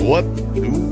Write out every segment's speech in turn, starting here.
What? Ooh.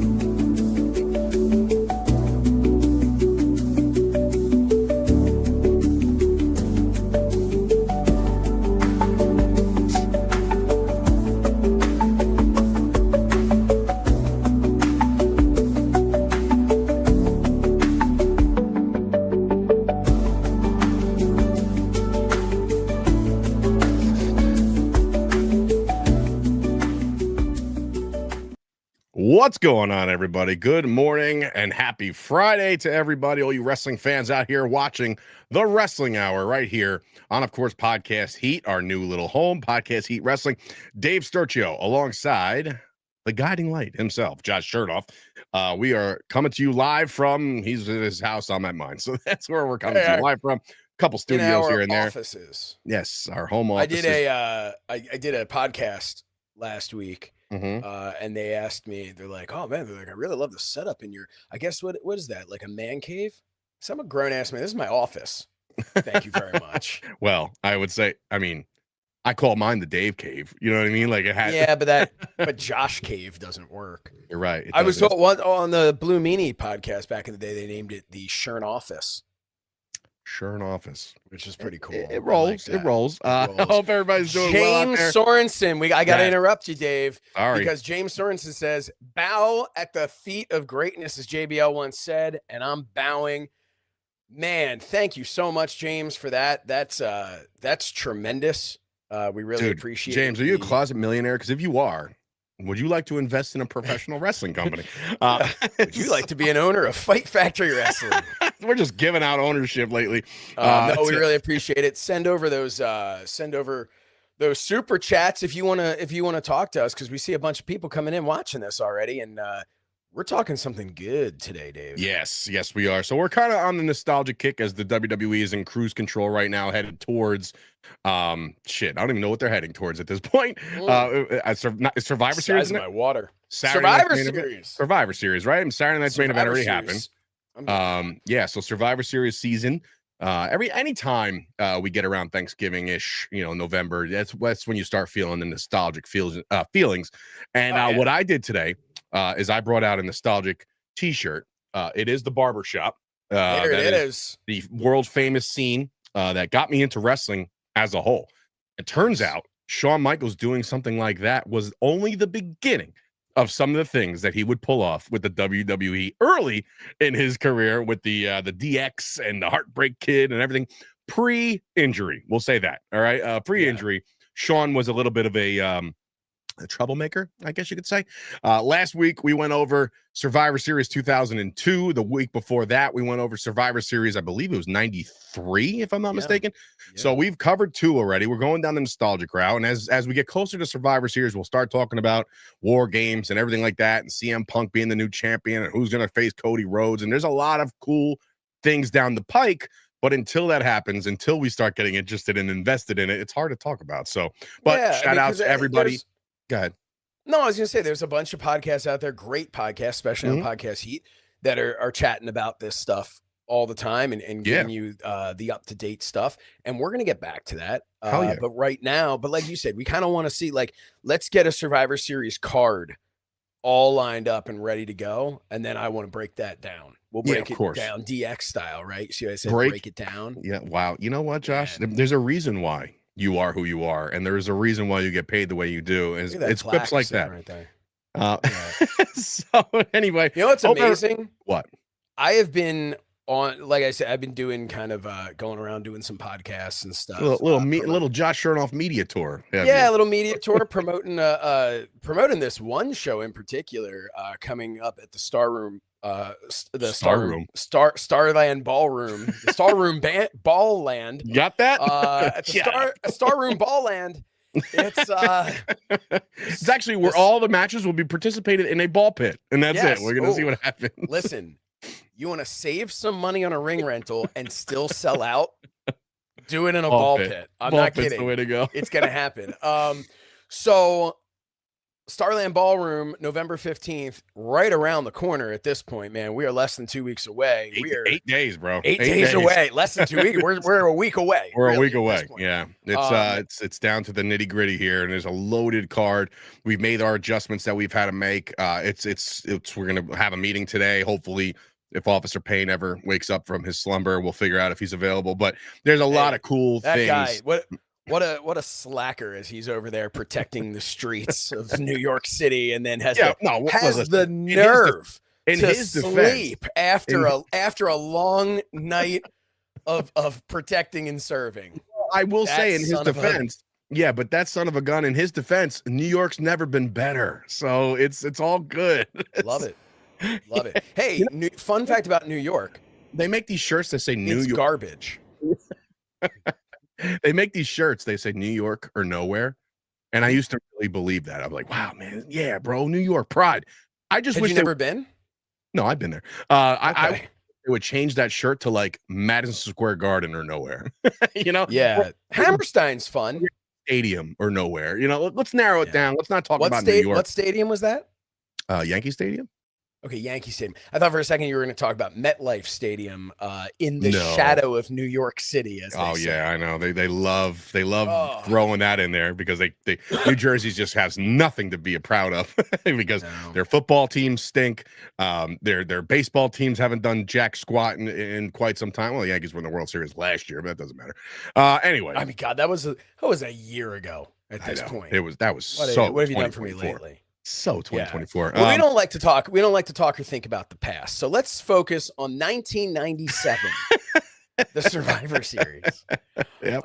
What's going on, everybody? Good morning and happy Friday to everybody, all you wrestling fans out here watching the Wrestling Hour right here on, of course, Podcast Heat, our new little home, Podcast Heat Wrestling. Dave Sturchio alongside the guiding light himself, Josh Shernoff. We are coming to you live from, he's at his house, I'm at mine. So that's where we're coming to you live from. A couple studios here and there. Offices. Yes, our home offices. I did a podcast last week. Mm-hmm. And they asked me, they're like, oh man, I really love the setup in your, I guess, what is that? Like a man cave? So I'm a grown ass man. This is my office. Thank you very much. Well, I would say, I call mine the Dave Cave. You know what I mean? Like it had. But Josh Cave doesn't work. You're right. I was told on the Blue Meanie podcast back in the day, they named it the Shernoff. Shernoff, which is pretty cool. It rolls. It rolls. I hope everybody's doing well out there. James Sorensen. I got to interrupt you, Dave. Sorry. Because James Sorensen says, bow at the feet of greatness, as JBL once said, and I'm bowing. Man, thank you so much, James, for that. That's tremendous. We really appreciate it. James, are you a closet millionaire? Because if you are, would you like to invest in a professional wrestling company? Would you like to be an owner of Fight Factory Wrestling? We're just giving out ownership lately. No, we really appreciate it. Send over those super chats if you want to talk to us, because we see a bunch of people coming in watching this already, and we're talking something good today, Dave. Yes, we are. So we're kind of on the nostalgia kick as the WWE is in cruise control right now, headed towards I don't even know what they're heading towards at this point. Survivor Series. My water. Survivor Series, right? And Saturday night's main event already happened. So Survivor Series season. Anytime we get around Thanksgiving-ish, November, that's when you start feeling the nostalgic feelings. And what I did today is I brought out a nostalgic t-shirt. It is the barbershop. It is the world famous scene that got me into wrestling as a whole. It turns out Shawn Michaels doing something like that was only the beginning of some of the things that he would pull off with the WWE early in his career with the DX and the Heartbreak Kid and everything pre-injury. We'll say that. All right. Pre-injury, Shawn was a little bit of a troublemaker, I guess you could say. Last week, we went over Survivor Series 2002. The week before that, we went over Survivor Series, I believe it was 93, if I'm not mistaken. Yeah. So we've covered two already. We're going down the nostalgic route. And as we get closer to Survivor Series, we'll start talking about War Games and everything like that, and CM Punk being the new champion and who's going to face Cody Rhodes. And there's a lot of cool things down the pike. But until that happens, until we start getting interested and invested in it, it's hard to talk about. So, but shout out to everybody. Go ahead. No, I was going to say there's a bunch of podcasts out there, great podcasts, especially on Podcast Heat, that are chatting about this stuff all the time and giving you the up-to-date stuff. And we're going to get back to that. But right now, like you said, we kind of want to see, let's get a Survivor Series card all lined up and ready to go. And then I want to break that down. We'll break it down DX style, right? See what I said? Break it down. Yeah. Wow. You know what, Josh? There's a reason why you are who you are, and there's a reason why you get paid the way you do. It's clips like that. Right there. So anyway, you know what's amazing? What? I have been on, like I said, I've been doing kind of going around doing some podcasts and stuff. Little Josh Shernoff media tour. A little media tour promoting this one show in particular coming up at the Starland Ballroom, the Starroom Ball Land. Got that? At the Starroom Ball Land. It's actually where all the matches will be participated in a ball pit, and that's it. We're gonna see what happens. Listen, you want to save some money on a ring rental and still sell out? Do it in a ball pit. I'm not kidding. The way to go. It's gonna happen. So Starland Ballroom, November 15th, right around the corner at this point, man. We are less than 2 weeks away. We are 8 days, bro. 8 days away. Less than 2 weeks. We're a week away. We're really, a week away. Yeah. It's down to the nitty-gritty here, and there's a loaded card. We've made our adjustments that we've had to make. We're gonna have a meeting today. Hopefully, if Officer Payne ever wakes up from his slumber, we'll figure out if he's available. But there's a lot of cool things. Guy, what a slacker as he's over there protecting the streets of New York City, and then has the nerve to sleep after a long night of protecting and serving. I will say in his defense, but that son of a gun, in his defense, New York's never been better. So it's all good. Love it. Hey, fun fact about New York. They make these shirts that say New York. Garbage. They make these shirts, they say New York or nowhere. And I used to really believe that. I'm like, wow, man. Yeah, bro. New York pride. I just wish you never been? No, I've been there. I would change that shirt to like Madison Square Garden or nowhere. Yeah. Hammerstein's fun. Stadium or nowhere. Let's narrow it down. Let's not talk about New York. What stadium was that? Yankee Stadium. Okay, Yankee Stadium. I thought for a second you were going to talk about MetLife Stadium in the shadow of New York City. As they say. Yeah, I know. They love throwing that in there because they New Jersey just has nothing to be proud of because their football teams stink. Their baseball teams haven't done jack squat in quite some time. Well, the Yankees won the World Series last year, but that doesn't matter. Anyway, I mean, God, that was a year ago at this point. What have you done for me lately? So 2024. Well, we don't like to talk or think about the past. So let's focus on 1997, the Survivor Series. Yep.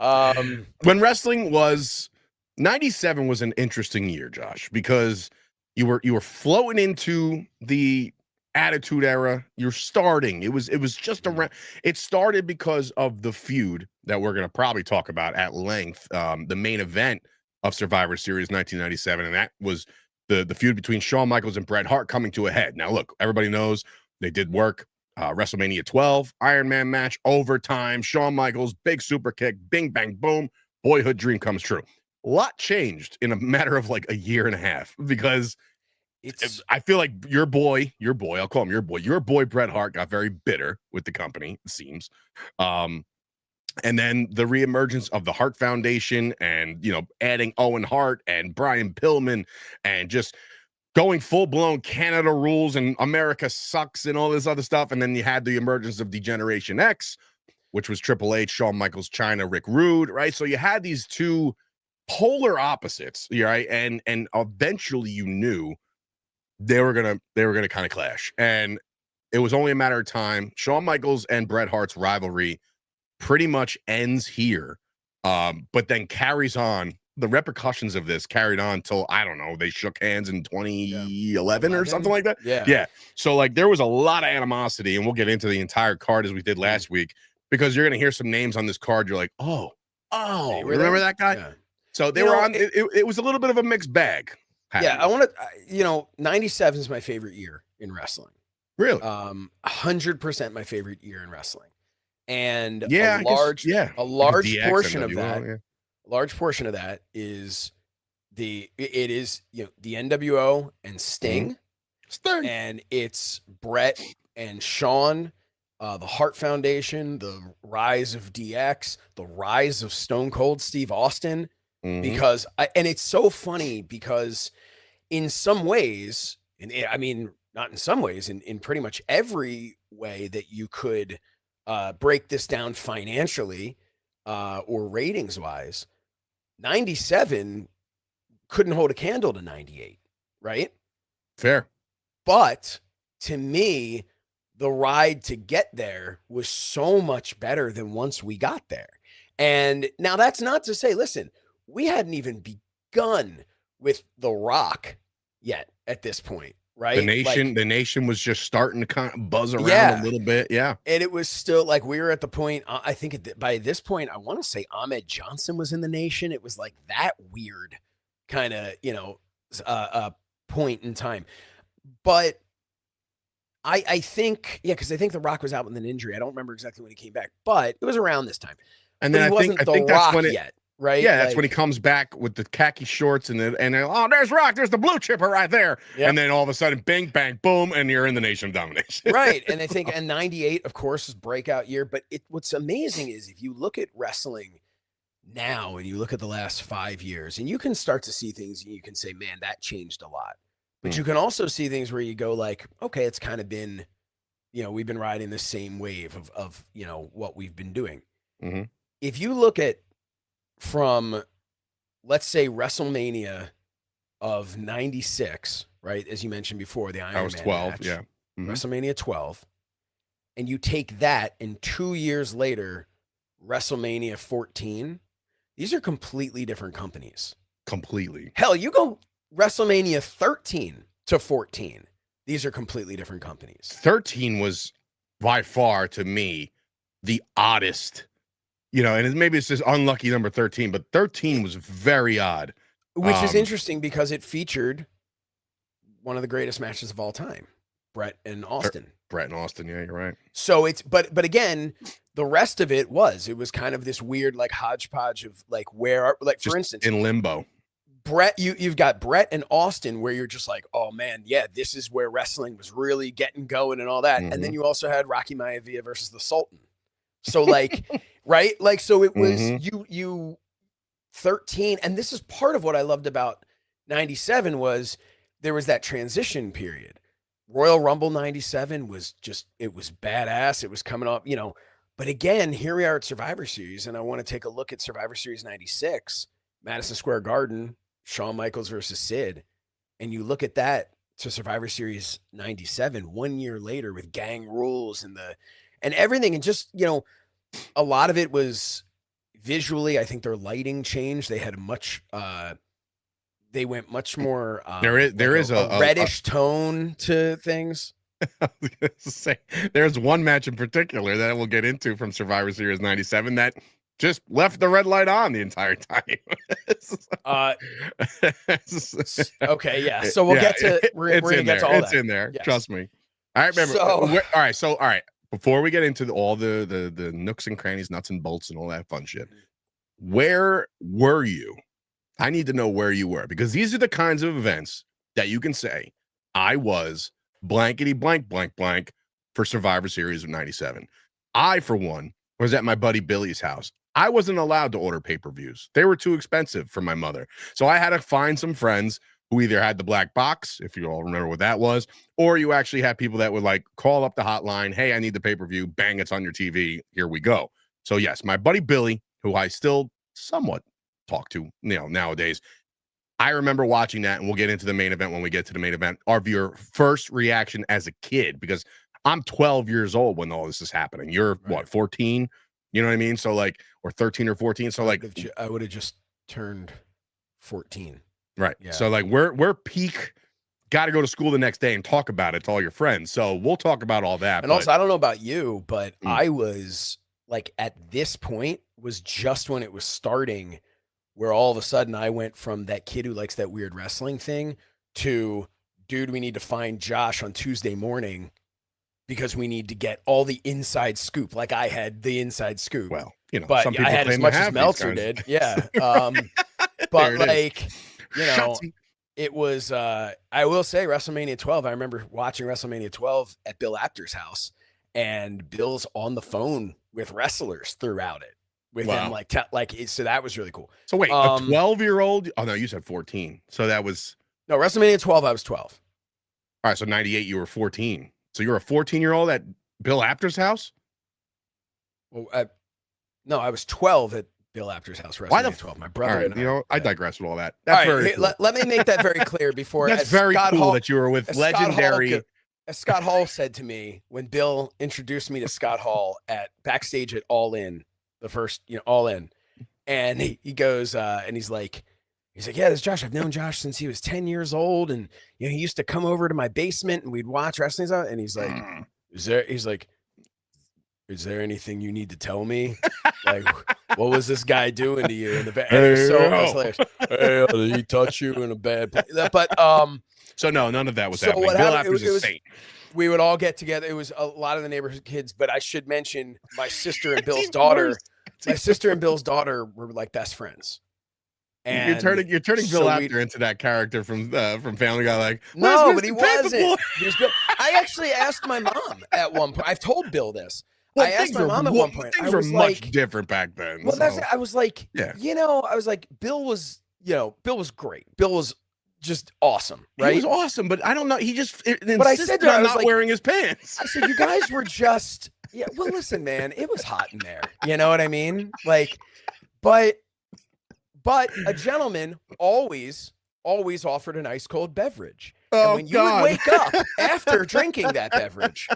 When wrestling was 97 was an interesting year, Josh, because you were floating into the Attitude Era. You're starting. It was just around. It started because of the feud that we're going to probably talk about at length. The main event of Survivor Series 1997, and that was the feud between Shawn Michaels and Bret Hart coming to a head. Now, look, everybody knows they did work. WrestleMania 12, Iron Man match, overtime, Shawn Michaels, big super kick, bing, bang, boom, boyhood dream comes true. A lot changed in a matter of like a year and a half because I feel like your boy, I'll call him your boy Bret Hart got very bitter with the company, it seems. And then the reemergence of the Hart Foundation and, adding Owen Hart and Brian Pillman and just going full-blown Canada rules and America sucks and all this other stuff. And then you had the emergence of Degeneration X, which was Triple H, Shawn Michaels, China, Rick Rude, right? So you had these two polar opposites, right? And eventually you knew they were gonna kind of clash. And it was only a matter of time. Shawn Michaels and Bret Hart's rivalry pretty much ends here, but then carries on. The repercussions of this carried on till, I don't know, they shook hands in 2011 or something like that. Yeah. So like there was a lot of animosity, and we'll get into the entire card as we did last week, because you're going to hear some names on this card. You're like, oh, remember that guy? Yeah. So they were on, it was a little bit of a mixed bag. Yeah. I want to, 97 is my favorite year in wrestling. Really? 100% my favorite year in wrestling. And a large portion of that, large portion of that is the NWO and Sting, and it's Bret and Shawn, the Hart Foundation, the rise of DX, the rise of Stone Cold Steve Austin, because and it's so funny because in some ways, and I mean not in some ways, in pretty much every way that you could break this down financially or ratings wise, 97 couldn't hold a candle to 98, right? Fair. But to me, the ride to get there was so much better than once we got there. And now that's not to say, listen, we hadn't even begun with The Rock yet at this point. Right. The nation was just starting to kind of buzz around a little bit. Yeah. And it was still like, we were at the point, I think by this point, I want to say Ahmed Johnson was in the nation. It was like that weird kind of, point in time. But I think, because I think The Rock was out with an injury. I don't remember exactly when he came back, but it was around this time. And then I think that's when right? Yeah, that's when he comes back with the khaki shorts and oh, there's Rock, there's the blue chipper right there. Yep. And then all of a sudden, bing, bang, boom, and you're in the Nation of Domination. Right. And I think, and 98, of course, is breakout year. But what's amazing is if you look at wrestling now and you look at the last 5 years, and you can start to see things and you can say, man, that changed a lot. But you can also see things where you go like, okay, it's kind of been, we've been riding the same wave of what we've been doing. Mm-hmm. If you look at from, let's say, WrestleMania of 96, right? As you mentioned before, the Iron Man. I was 12, match, yeah. Mm-hmm. WrestleMania 12. And you take that, and 2 years later, WrestleMania 14. These are completely different companies. Completely. Hell, you go WrestleMania 13 to 14. These are completely different companies. 13 was by far, to me, the oddest, and maybe it's just unlucky number 13, but 13 was very odd. Which is interesting because it featured one of the greatest matches of all time, Bret and Austin. Bret and Austin, yeah, you're right. So but again, the rest of it was kind of this weird like hodgepodge of like for instance, in limbo. Bret, you've got Bret and Austin where you're just like, oh man, yeah, this is where wrestling was really getting going and all that. Mm-hmm. And then you also had Rocky Maivia versus the Sultan. So like, right? Like, so it was you 13. And this is part of what I loved about 97 was there was that transition period. Royal Rumble 97 was it was badass. It was coming up, but again, here we are at Survivor Series. And I want to take a look at Survivor Series 96, Madison Square Garden, Shawn Michaels versus Sid. And you look at that to Survivor Series 97, 1 year later with gang rules and everything. And just, a lot of it was visually, I think their lighting changed. They had they went much more, there is a reddish tone to things. There's one match in particular that we'll get into from Survivor Series 97 that just left the red light on the entire time. Okay, yeah. So we'll get to we're gonna get to all that. It's in there. Yes. Trust me. All right, remember. All right. Before we get into all the nooks and crannies, nuts and bolts, and all that fun shit, where were you? I need to know where you were, because these are the kinds of events that you can say, I was blankety blank blank blank for Survivor Series of 97. I, for one, was at my buddy Billy's house. I wasn't allowed to order pay-per-views. They were too expensive for my mother. So I had to find some friends who either had the black box, if you all remember what that was, or you actually had people that would like call up the hotline, hey, I need the pay-per-view, bang, it's on your TV, here we go. So yes, my buddy Billy, who I still somewhat talk to nowadays, I remember watching that, and we'll get into the main event when we get to the main event. Your first reaction as a kid, because I'm 12 years old when all this is happening. You're right. What, 14? You know what I mean? So like, or 13 or 14. So like, I would have just turned 14. Right. Yeah. So like, we're peak. Got to go to school the next day and talk about it to all your friends. So we'll talk about all that. And also, I don't know about you, but I was like, at this point was just when it was starting, where all of a sudden I went from that kid who likes that weird wrestling thing to, dude, we need to find Josh on Tuesday morning because we need to get all the inside scoop. Like I had the inside scoop. Well, but some people I had as much as Meltzer did. Yeah. But like, it was, I will say WrestleMania 12. I remember watching WrestleMania 12 at Bill Apter's house, and Bill's on the phone with wrestlers throughout it. With him, so that was really cool. So wait, a 12-year-old? Oh no, you said 14. So that was WrestleMania 12. I was 12. All right, so 98, you were 14. So you're a 14-year-old at Bill Apter's house? Well, no, I was 12 at Bill Apter's house. Why the 12? My brother. Right, I digress with all that. That's all right, cool. Let me make that very clear before. That's very Scott cool Hall, that you were with legendary. As Scott Hall said to me when Bill introduced me to Scott Hall at backstage at All In. The first, All In. And he goes, and he's like, yeah, this is Josh. I've known Josh since he was 10 years old. And, he used to come over to my basement and we'd watch wrestling. And he's like, is there anything you need to tell me? Like, what was this guy doing to you in the back? And it was so hilarious. Hey, did he touch you in a bad place? But, so no, none of that was happening. Bill Apter was a saint. We would all get together. It was a lot of the neighborhood kids, but I should mention my sister and Bill's daughter My sister and Bill's daughter were like best friends. And you're turning Bill Apter into that character from Family Guy. Like, no, but he wasn't. I actually asked my mom at one point. I've told Bill this. Well, I asked my mom at one point. Things were much different back then. Well, I was like, I was like, Bill was great. Bill was just awesome, right? He was awesome, but I don't know. He just but I said on not wearing his pants. I said, you guys were just well, listen, man, it was hot in there. You know what I mean? Like, but a gentleman always offered an ice cold beverage. Oh, and when you would wake up after drinking that beverage,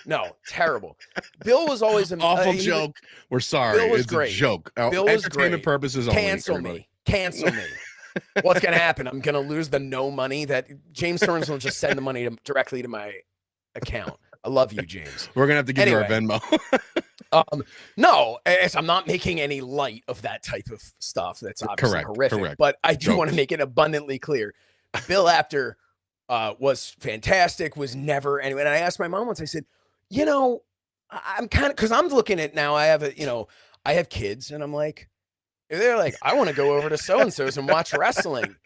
no, terrible. Bill was always an awful joke. We're sorry. Bill was it's great. A joke. Bill was entertainment great. Purposes only. Cancel me. What's gonna happen? I'm gonna lose the no money that James Stearns will just send the money directly to my account. I love you, James. We're gonna have to give you our Venmo. No, I'm not making any light of that type of stuff. That's obviously horrific. But I do want to make it abundantly clear. Bill Apter was fantastic, was never anyway. And I asked my mom once, I said, I'm kind of, because I'm looking at now, I have kids, and I'm like, they're like, I want to go over to so-and-so's and watch wrestling.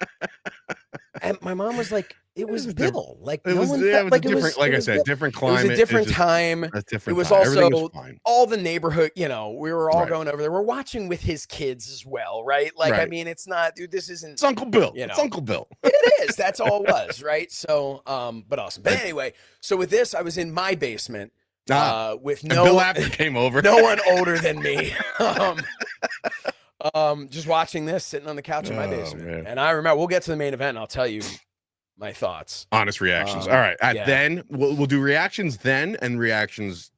And my mom was like, it was Bill. Like, it was different climate. It was a different time. It was also all the neighborhood, we were all going over there. We're watching with his kids as well, right? Like, I mean, it's not, dude, this isn't. It's Uncle Bill. It's Uncle Bill. It is. That's all it was, right? So, but awesome. But anyway, so with this, I was in my basement with Bill Apter came over. No one older than me. Just watching this, sitting on the couch in my basement. Man. And I remember, we'll get to the main event and I'll tell you my thoughts. Honest reactions. All right. Then we'll do reactions then and reactions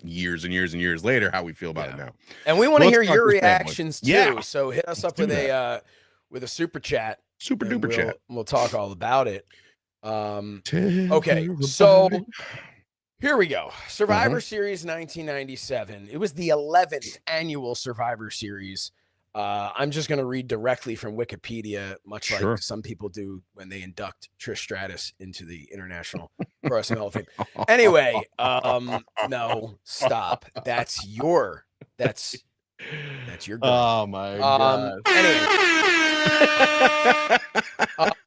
years and years and years later, how we feel about it now. And we want to hear your reactions too. Yeah. So hit us up with a super chat. Super duper chat. We'll talk all about it. Okay. So here we go. Survivor Series 1997. It was the 11th annual Survivor Series. I'm just going to read directly from Wikipedia, much like some people do when they induct Trish Stratus into the International Pro Wrestling Hall of Fame. Anyway, no, stop. That's your good. Oh my God. Anyway.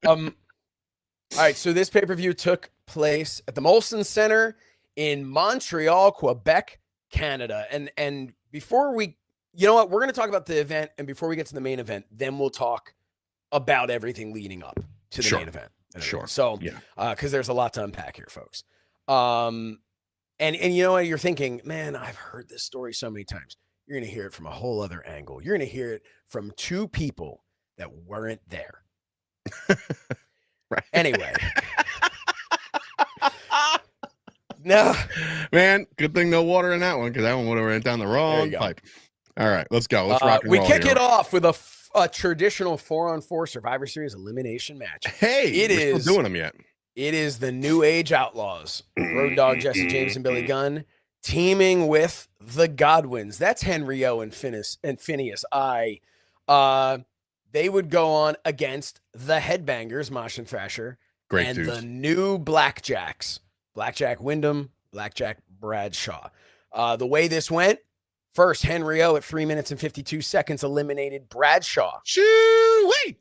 All right, so this pay-per-view took place at the Molson Center in Montreal, Quebec, Canada. And before we, you know what, we're going to talk about the event, and before we get to the main event, then we'll talk about everything leading up to the main event. Sure. So, because there's a lot to unpack here, folks. And you know what, you're thinking, man, I've heard this story so many times. You're going to hear it from a whole other angle. You're going to hear it from two people that weren't there. Right. Anyway. No, man, good thing no water in that one, because that one would have ran down the wrong pipe. All right, let's go. Let's rock and roll. We kick it off with a traditional 4-on-4 Survivor Series elimination match. Hey, we're still doing them yet. It is the New Age Outlaws, Road Dogg, Jesse James, and Billy Gunn, teaming with the Godwins. That's Henry O and Phineas. They would go on against the Headbangers, Mosh and Thrasher, and the new Blackjacks. Blackjack Wyndham, Blackjack Bradshaw. The way this went, first, Henry O at 3 minutes and 52 seconds eliminated Bradshaw. Shoo-wee!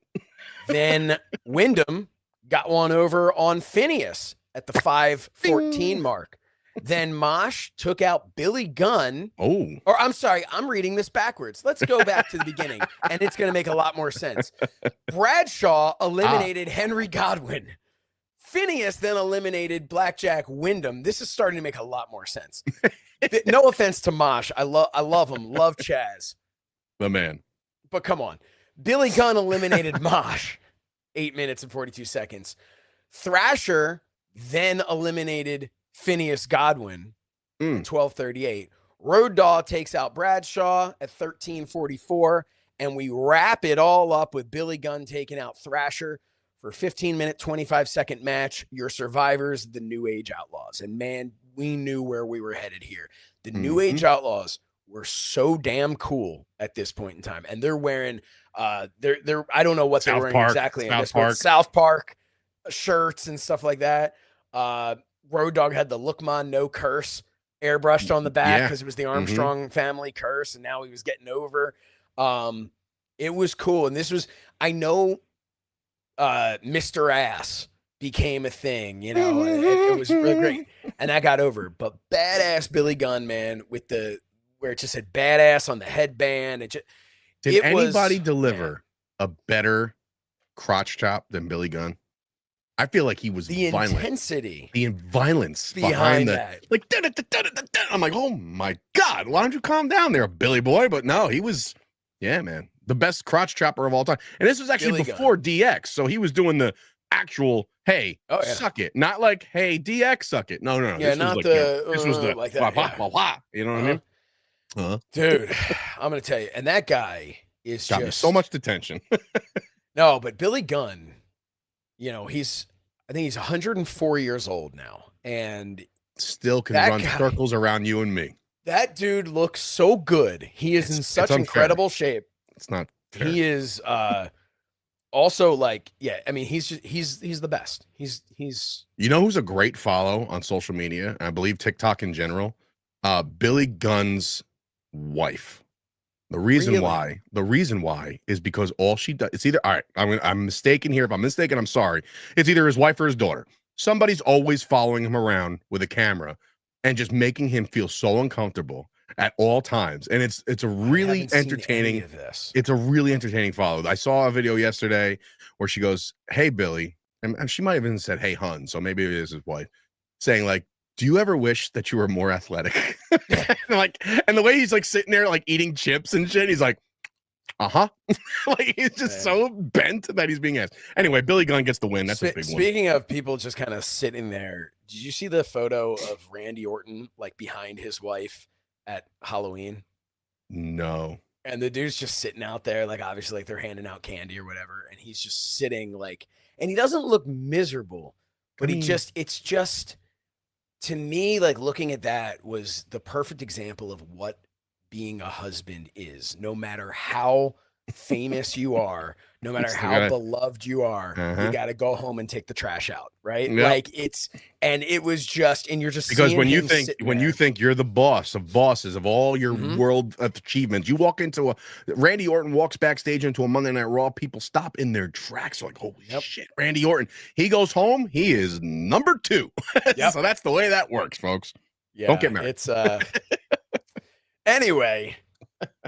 Then Wyndham got one over on Phineas at the 5:14 mark. Then Mosh took out Billy Gunn. Oh. Or I'm sorry, I'm reading this backwards. Let's go back to the beginning, and it's going to make a lot more sense. Bradshaw eliminated Henry Godwin. Phineas then eliminated Blackjack Wyndham. This is starting to make a lot more sense. No offense to Mosh. I love him. Love Chaz. The man. But come on. Billy Gunn eliminated Mosh. 8 minutes and 42 seconds. Thrasher then eliminated Phineas Godwin at 12:38. Road Dogg takes out Bradshaw at 13:44. And we wrap it all up with Billy Gunn taking out Thrasher for a 15-minute, 25-second match. Your survivors, the New Age Outlaws. And man, we knew where we were headed here. The New Age Outlaws were so damn cool at this point in time. And they're wearing they're I don't know what they're wearing exactly in this, but South Park shirts and stuff like that. Road Dogg had the Look Ma No Curse airbrushed on the back Yeah. because it was the Armstrong family curse, and now he was getting over. It was cool, and this was, I know, Mr. Ass became a thing, you know, and it was really great, and that got over. But badass Billy Gunn, man, with the where it just said badass on the headband. Did anybody deliver a better crotch chop than Billy Gunn? I feel like he was the violent. intensity, the violence behind that. Like, I'm like, oh my God, why don't you calm down there, Billy boy? But no, he was, yeah, man, the best crotch chopper of all time. And this was actually Billy before Gunn. DX. So he was doing the actual, hey, suck it. Not like, hey, DX, suck it. No. Yeah, this not was the, this was the, like that, blah, blah, blah. You know what I mean? Dude, I'm going to tell you. And that guy is got me so much detention. No, but Billy Gunn, you know, I think he's 104 years old now, and still can run circles around you and me. That dude looks so good. He is in such incredible shape. It's not fair. He is also like, yeah, I mean, he's the best. He's you know who's a great follow on social media, and I believe TikTok in general? Billy Gunn's wife. The reason why is because all she does, it's either, all right, I'm mistaken here. If I'm mistaken, I'm sorry. It's either his wife or his daughter. Somebody's always following him around with a camera and just making him feel so uncomfortable at all times. And it's a really entertaining, it's a really entertaining follow. I saw a video yesterday where she goes, hey, Billy, and she might have even said, hey, hun. So maybe it is his wife saying like, do you ever wish that you were more athletic? and the way he's like sitting there, like eating chips and shit, he's like, like he's just so bent that he's being asked. Anyway, Billy Gunn gets the win. That's a big one. Speaking of people just kind of sitting there, did you see the photo of Randy Orton like behind his wife at Halloween? No. And the dude's just sitting out there, like obviously like they're handing out candy or whatever, and he's just sitting like, and he doesn't look miserable, but it's just. To me, like looking at that was the perfect example of what being a husband is. No matter how famous you are, no matter how beloved you are, you got to go home and take the trash out, right? Yep. Like it was just, and you're just because when you think you're the boss of bosses of all your world achievements, you walk into Randy Orton walks backstage into a Monday Night Raw, people stop in their tracks like, holy shit, Randy Orton. He goes home, he is number 2. So that's the way that works, folks. Yeah, don't get married. It's anyway.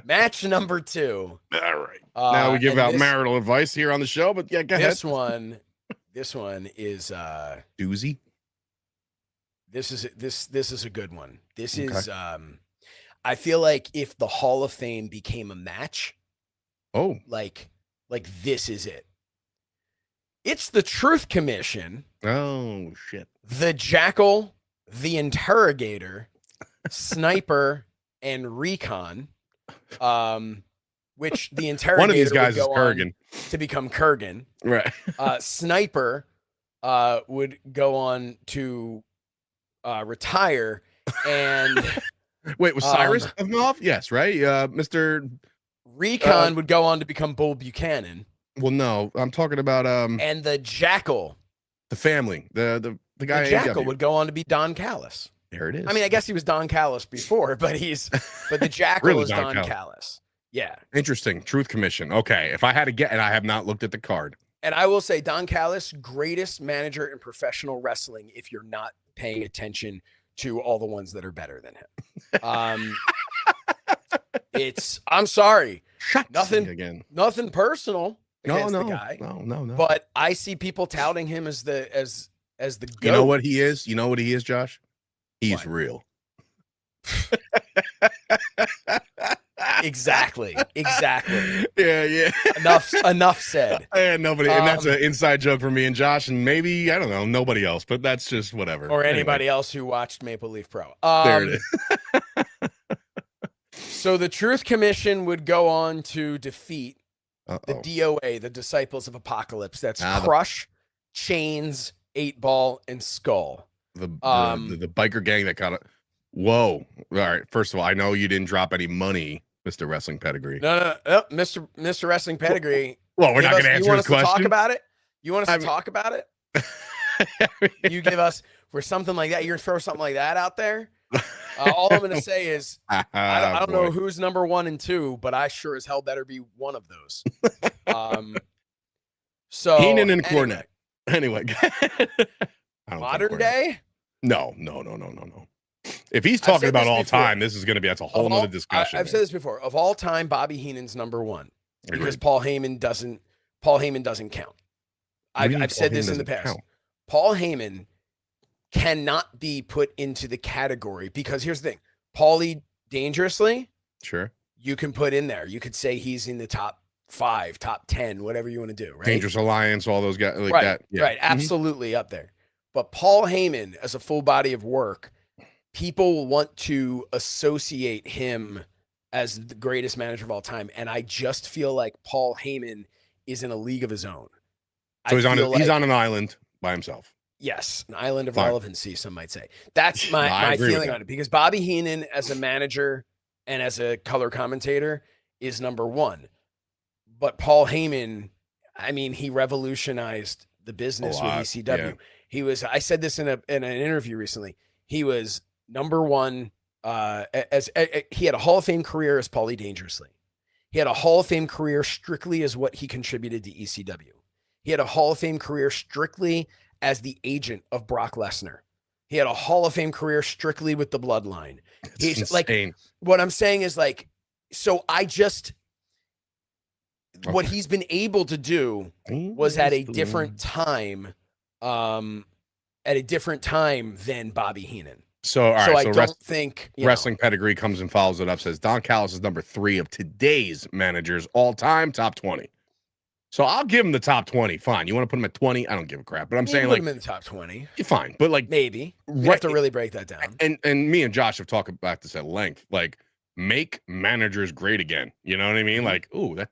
Match number 2. All right. Now we give out marital advice here on the show, but yeah, go ahead. This one is doozy. This is a good one. This is I feel like if the Hall of Fame became a match, like this is it. It's the Truth Commission. Oh shit. The Jackal, the Interrogator, Sniper, and Recon. Which the Interrogator one of these guys is Kurgan to become Kurgan. Right. Sniper would go on to retire, and wait, was Cyrus involved? Yes, right. Mr. Recon would go on to become Bull Buchanan. Well, no, I'm talking about and the Jackal, the family, the guy. The Jackal would go on to be Don Callis. There it is. I mean, I guess he was Don Callis before, but the Jackal really is Don Callis. Yeah. Interesting. Truth Commission. Okay. If I had to get, and I have not looked at the card. And I will say Don Callis, greatest manager in professional wrestling if you're not paying attention to all the ones that are better than him. I'm sorry. Nothing personal against the guy. No. But I see people touting him as the goat. You know what he is? You know what he is, Josh? He's real. Exactly. Yeah. Enough said. And nobody, and that's an inside joke for me and Josh, and maybe I don't know nobody else, but that's just whatever. Or anybody else who watched Maple Leaf Pro. There it is. So the Truth Commission would go on to defeat the DOA, the Disciples of Apocalypse. That's Crush, Chains, 8-Ball, and Skull. The biker gang that got it. Whoa. All right. First of all, I know you didn't drop any money, Mr. Wrestling Pedigree. No. Mr. Wrestling Pedigree. Well, we're not going to answer this question. You want us to talk about it? You want us to talk about it? You give us for something like that. You're going to throw something like that out there? All I'm going to say is I don't know Boy. who's number 1 and 2, but I sure as hell better be one of those. So Heenan and anyway, Cornette. Anyway, modern day? No. If he's talking about all time, this is going to be, that's a whole nother discussion. I've said this before. Of all time, Bobby Heenan's number 1 because Agreed. Paul Heyman doesn't count. I've said this in the past. Count? Paul Heyman cannot be put into the category because here's the thing. Paulie Dangerously, sure, you can put in there. You could say he's in the top 5, top 10, whatever you want to do, right? Dangerous Alliance, all those guys like right, that. Yeah. Right, absolutely up there. But Paul Heyman, as a full body of work, people want to associate him as the greatest manager of all time. And I just feel like Paul Heyman is in a league of his own. So he's on an island by himself. Yes, an island of relevancy, some might say. That's my feeling on it. Because Bobby Heenan as a manager and as a color commentator is number 1. But Paul Heyman, I mean, he revolutionized the business with ECW. Yeah. I said this in an interview recently. He was number 1 he had a Hall of Fame career as Paulie Dangerously. He had a Hall of Fame career strictly as what he contributed to ECW. He had a Hall of Fame career strictly as the agent of Brock Lesnar. He had a Hall of Fame career strictly with the Bloodline. He's insane. Like, what I'm saying is like, so I just, what he's been able to do was at a different time, than Bobby Heenan. So, all right. So I don't think wrestling pedigree comes and follows it up. Says Don Callis is number 3 of today's managers all time, top 20. So I'll give him the top 20. Fine. You want to put him at 20? I don't give a crap. But I'm saying put him in the top 20. You're fine. But like maybe you have to really break that down. And me and Josh have talked about this at length. Like make managers great again. You know what I mean? Like, ooh, that.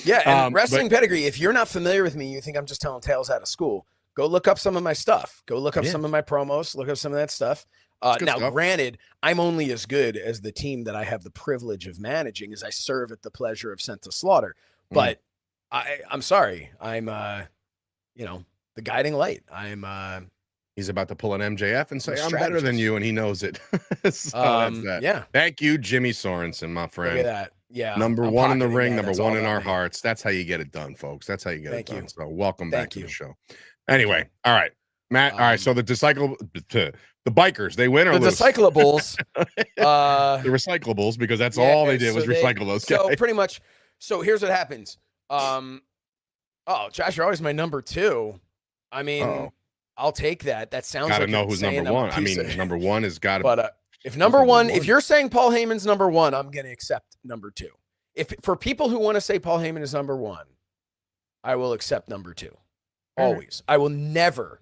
Yeah. And wrestling pedigree. If you're not familiar with me, you think I'm just telling tales out of school. Go look up some of my stuff. Go look up some of my promos. Look up some of that stuff. Now, granted, I'm only as good as the team that I have the privilege of managing as I serve at the pleasure of Sent to Slaughter. But I'm sorry. I'm, the guiding light. He's about to pull an MJF and say, I'm better than you, and he knows it. So that's that. Yeah. Thank you, Jimmy Sorensen, my friend. Look at that. Yeah. Number 1 in the ring, number 1 in our hearts. That's how you get it done, folks. That's how you get it done. So welcome back to the show. Anyway, all right, Matt. All right, so the bikers, they win or lose? The recyclables. The recyclables, because that's all they did was recycle those guys. So pretty much. So here's what happens. Josh, you're always my number 2. I mean, I'll take that. That sounds gotta like know who's number 1. I mean, number 1 has got to. But if number 1, if you're saying Paul Heyman's number 1, I'm going to accept number 2. If for people who want to say Paul Heyman is number 1, I will accept number 2. Always. I will never,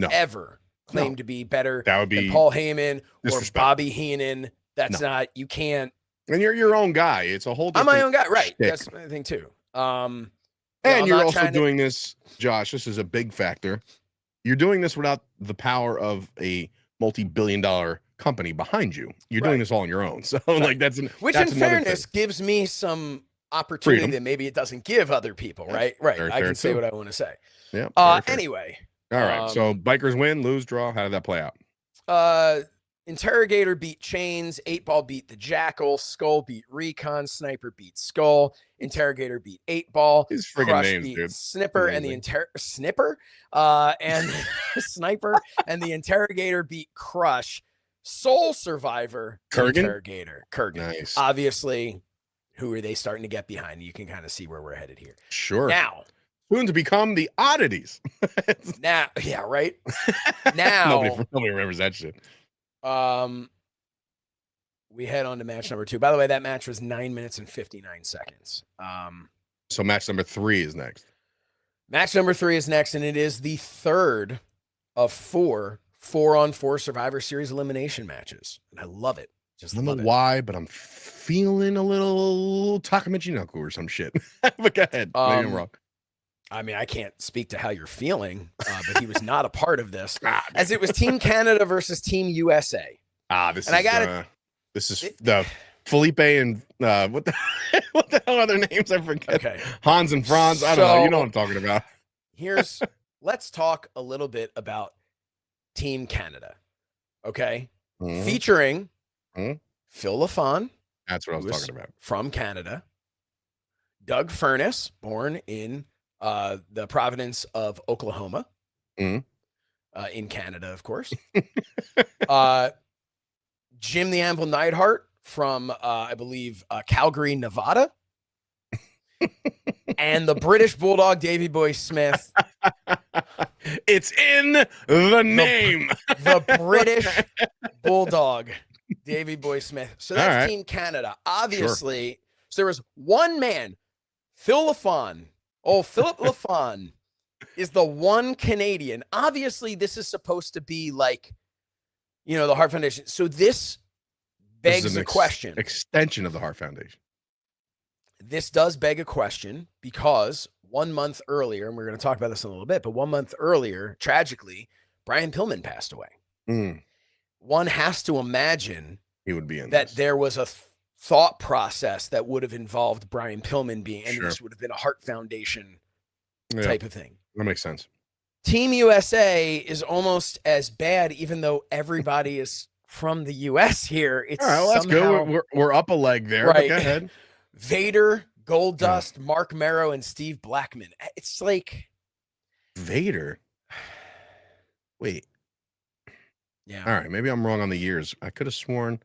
ever claim to be better than Paul Heyman or Bobby Heenan. That's not, you can't. And you're your own guy. It's a whole different I'm my own guy. Right. Shtick. That's my thing too. And you're also doing this, Josh, this is a big factor. You're doing this without the power of a multi-billion-dollar company behind you. You're doing this all on your own. So like which in fairness gives me some opportunity that maybe it doesn't give other people. Right. I can say what I want to say. Yeah. Anyway. All right. So bikers win, lose, draw. How did that play out? Interrogator beat Chains, 8-Ball beat the Jackal, Skull beat Recon, Sniper beat Skull, Interrogator beat 8-Ball, His friggin' names, dude. Snipper and the Snipper and Sniper and the Interrogator beat Crush, Soul Survivor, Interrogator, Kurgan. Nice. Obviously, who are they starting to get behind? You can kind of see where we're headed here. Sure. Now, soon to become the oddities. Now, yeah, right. Now, nobody remembers that shit. We head on to match number 2. By the way, that match was 9 minutes and 59 seconds. So match number 3 is next. Match number 3 is next, and it is the third of 4 4-on-4 Survivor Series elimination matches, and I love it. I don't know why, but I'm feeling a little Takamichi or some shit. But go ahead. Maybe I'm wrong. I mean, I can't speak to how you're feeling, but he was not a part of this, as it was Team Canada versus Team USA. This is the Felipe and what the hell are their names? I forget. Okay. Hans and Franz. I don't know. You know what I'm talking about. Let's talk a little bit about Team Canada. Okay. featuring Phil LaFon. That's what I was talking about. From Canada. Doug Furness, born in the Providence of Oklahoma. In Canada, of course. Jim the Anvil Neidhart from, I believe, Calgary, Nevada. And the British Bulldog, Davey Boy Smith. It's in the name. The British Bulldog, Davey Boy Smith. So that's Team Canada. Obviously, so there was one man, Phil LaFon. Oh, Philip LaFon is the one Canadian. Obviously, this is supposed to be like, the Heart Foundation. So this begs the question. Extension of the Heart Foundation. This does beg a question because 1 month earlier, and we're going to talk about this in a little bit, but 1 month earlier, tragically, Brian Pillman passed away. One has to imagine he would be in that this. There was a thought process that would have involved Brian Pillman being, and this would have been a Heart Foundation type of thing. That makes sense. Team USA is almost as bad, even though everybody is from the US here. It's all right, well, that's good. We're up a leg there. Right. Go ahead. Vader, Goldust, Mark Merrow, and Steve Blackman. It's like Vader. Wait. Yeah. All right. Maybe I'm wrong on the years. I could have sworn.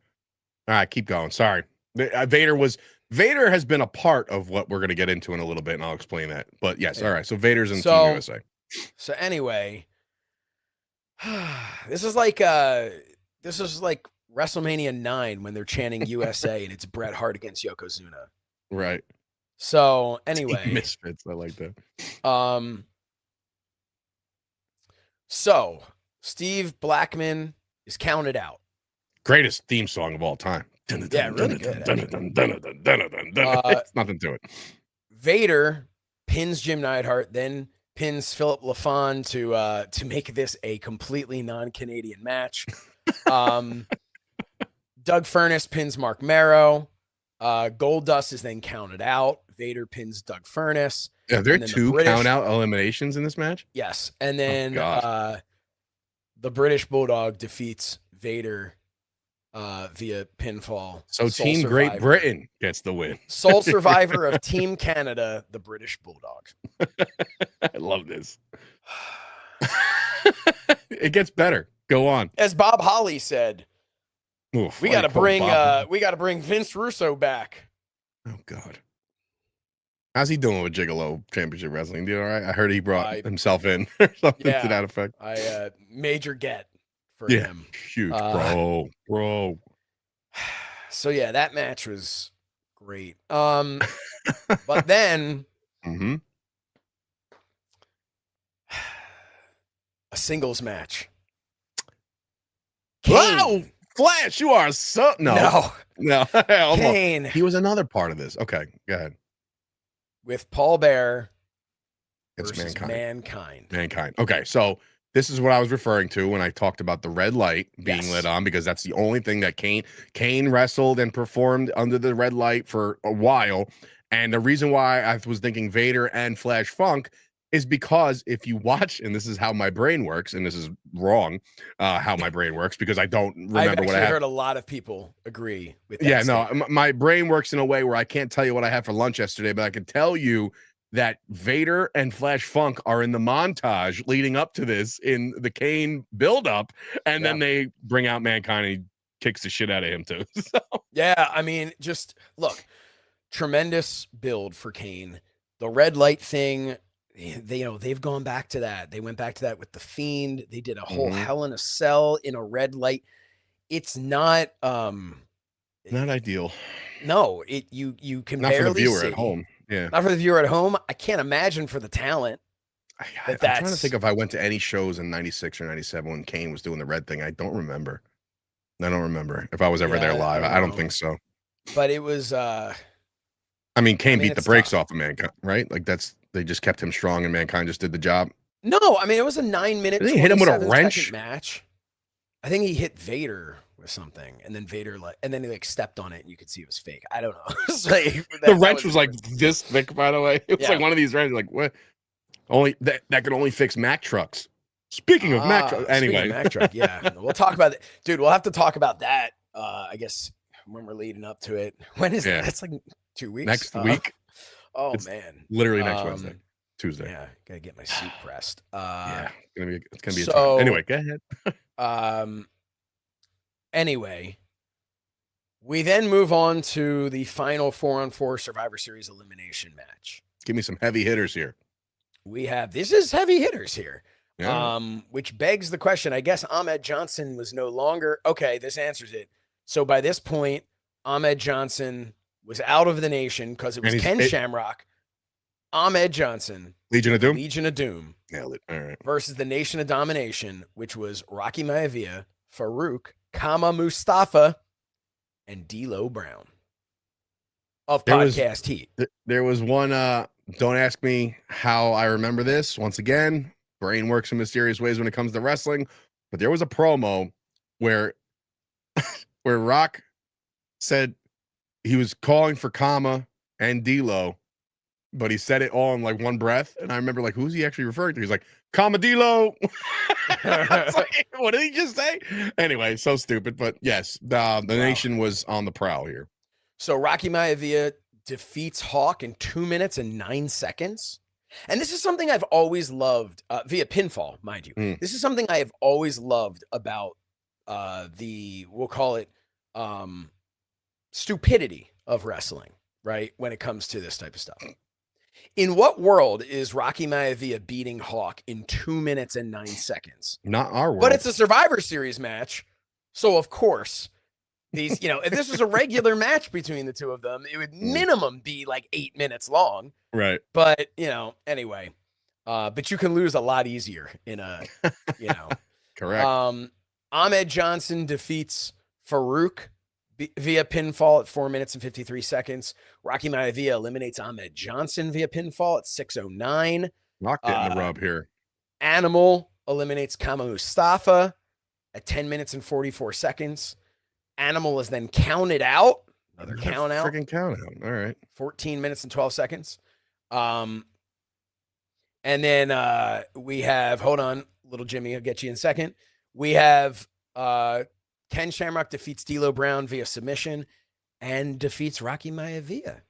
All right, keep going. Sorry. Vader has been a part of what we're going to get into in a little bit, and I'll explain that. But yes, all right. So Vader's in Team USA. So anyway, this is like WrestleMania 9 when they're chanting USA and it's Bret Hart against Yokozuna. Right. So anyway, misfits. I like that. So Steve Blackman is counted out. Greatest theme song of all time. Yeah, really good. It's nothing to it. Vader pins Jim Neidhart, then pins Philip LaFon to make this a completely non-Canadian match. Doug Furness pins Mark Merrow. Goldust is then counted out. Vader pins Doug Furness. Yeah, there are two count-out eliminations in this match? Yes. And then the British Bulldog defeats Vader via pinfall. So Team Great Britain gets the win. Sole survivor of Team Canada, the British Bulldog. I love this. It gets better. Go on. As Bob Holly said, oof, we got to bring Vince Russo back. Oh God. How's he doing with Gigolo Championship Wrestling? Do you all right? I heard he brought himself in or something to that effect. Major get for him. Huge, bro. So yeah, that match was great. But then a singles match. Wow, Flash, you are so no. Kane. He was another part of this. Okay, go ahead. With Paul Bearer versus Mankind. Okay, so this is what I was referring to when I talked about the red light being lit on, because that's the only thing that Kane wrestled and performed under the red light for a while. And the reason why I was thinking Vader and Flash Funk is because if you watch, and this is how my brain works, and this is wrong, how my brain works, because I don't remember what I heard a lot of people agree with that. Yeah, no, my brain works in a way where I can't tell you what I had for lunch yesterday, but I can tell you that Vader and Flash Funk are in the montage leading up to this in the Kane buildup, and then they bring out Mankind and he kicks the shit out of him too. So. Yeah, I mean, just look, tremendous build for Kane. The red light thing, they've gone back to that. They went back to that with the Fiend. They did a whole Hell in a Cell in a red light. It's not ideal. No, you can not barely for the viewer see. At home. Yeah, not for the viewer at home. I can't imagine for the talent. I'm trying to think if I went to any shows in '96 or '97 when Kane was doing the red thing. I don't remember if I was ever there live. I don't think so. But it was. Kane beat the brakes off of Mankind, right? Like they just kept him strong, and Mankind just did the job. No, I mean it was a 9-minute. Did he hit him with a wrench match? I think he hit Vader with something, and then Vader he stepped on it, and you could see it was fake. I don't know. The wrench was like this thick, by the way. It was like one of these wrenches, like what? Only that could only fix Mack trucks. Speaking of Mac, Speaking anyway, of Mac truck, yeah, we'll talk about it, dude. We'll have to talk about that. I guess when we're leading up to it. When is that? That's like 2 weeks. Next week. Oh it's man, literally next Wednesday, Tuesday. Yeah, gotta get my suit pressed. Yeah, it's gonna be a time. Anyway, go ahead. Anyway, we then move on to the final 4-on-4 Survivor Series elimination match. Give me some heavy hitters here. This is heavy hitters here. Yeah. Which begs the question. I guess Ahmed Johnson was no longer okay. This answers it. So by this point, Ahmed Johnson was out of the nation because it was Ken Shamrock, Ahmed Johnson, Legion of Doom. Nailed it. All right. Versus the Nation of Domination, which was Rocky Maivia, Farouk, Kama Mustafa, and D'Lo Brown of Podcast Heat. There was one. Don't ask me how I remember this. Once again, brain works in mysterious ways when it comes to wrestling. But there was a promo where Rock said he was calling for Kama and D'Lo, but he said it all in like one breath. And I remember like, who's he actually referring to? He's like, Kama D'Lo. Like, what did he just say? Anyway, so stupid. But yes, the nation was on the prowl here. So Rocky Maivia defeats Hawk in 2 minutes and 9 seconds. And this is something I've always loved via pinfall, mind you. This is something I have always loved about we'll call it stupidity of wrestling, right? When it comes to this type of stuff. In what world is Rocky Maivia beating Hawk in 2 minutes and 9 seconds? Not our world. But it's a Survivor Series match. So of course, these, if this was a regular match between the two of them, it would minimum be like 8 minutes long. Right. But, anyway, but you can lose a lot easier in a, Correct. Ahmed Johnson defeats Farouk via pinfall at 4 minutes and 53 seconds. Rocky Maivia eliminates Ahmed Johnson via pinfall at 6:09. Rock getting the rub here. Animal eliminates Kama Mustafa at 10 minutes and 44 seconds. Animal is then counted out. Another count out. Freaking count out. All right. 14 minutes and 12 seconds. And then we have, hold on, little Jimmy, I'll get you in a second. We have Ken Shamrock defeats D'Lo Brown via submission and defeats Rocky Maivia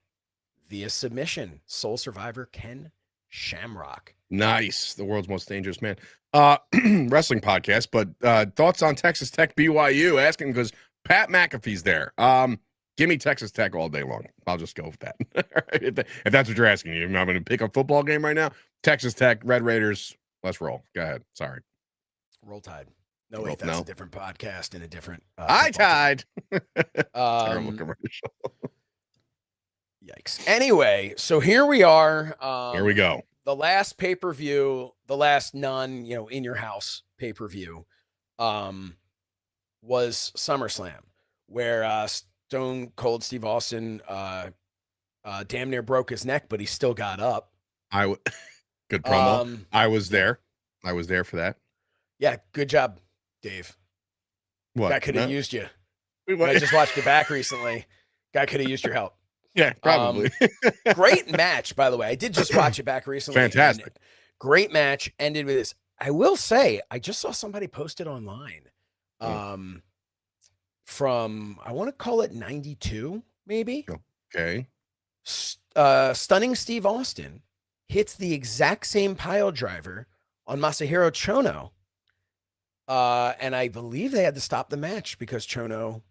via submission. Sole survivor, Ken Shamrock. Nice. The world's most dangerous man. Wrestling podcast, but thoughts on Texas Tech BYU? Asking because Pat McAfee's there. Give me Texas Tech all day long. I'll just go with that. if that's what you're asking. I'm going to pick a football game right now. Texas Tech, Red Raiders. Let's roll. Go ahead. Sorry. Roll Tide. No, wait, that's a different podcast and a different. I tied. Terrible commercial. Yikes. Anyway, so here we are. Here we go. The last pay-per-view, the last non, in your house pay-per-view, was SummerSlam, where Stone Cold Steve Austin damn near broke his neck, but he still got up. Good promo. I was there. I was there for that. Yeah, good job, Dave. What? Guy could have used you. I just watched your back recently. Guy could have used your help. Yeah, probably. Great match, by the way. I did just watch it back recently. Fantastic. Great match. Ended with this. I will say, I just saw somebody post it online. From, I want to call it 92, maybe. Okay. Stunning Steve Austin hits the exact same pile driver on Masahiro Chono. And I believe they had to stop the match because Chono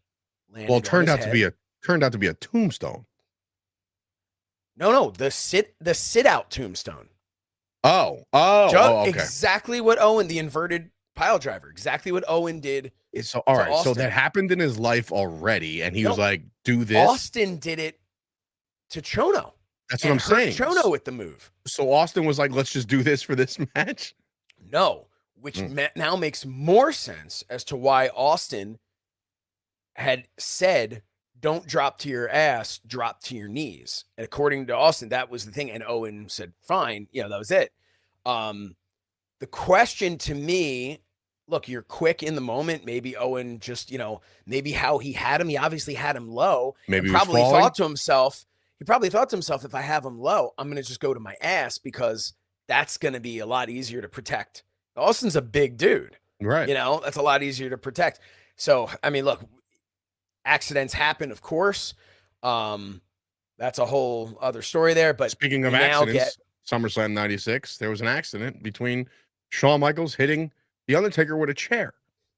landed. Well, it turned out to be a tombstone. No, the sit out tombstone. Okay. Exactly what Owen, the inverted pile driver, exactly what Owen did. So all right, so that happened in his life already, and he was like, "Do this." Austin did it to Chono. That's what I'm saying. Chono with the move. So Austin was like, "Let's just do this for this match." No, which now makes more sense as to why Austin had said, "Don't drop to your ass, drop to your knees." And according to Austin, that was the thing. And Owen said, "Fine, that was it." The question to me. Look, you're quick in the moment. Maybe Owen just, maybe how he had him. He obviously had him low. Maybe he probably thought to himself, if I have him low, I'm going to just go to my ass because that's going to be a lot easier to protect Austin's a big dude. Right. You know, that's a lot easier to protect. So, I mean, look, accidents happen, of course. That's a whole other story there. But speaking of accidents, SummerSlam 96, there was an accident between Shawn Michaels hitting The Undertaker with a chair.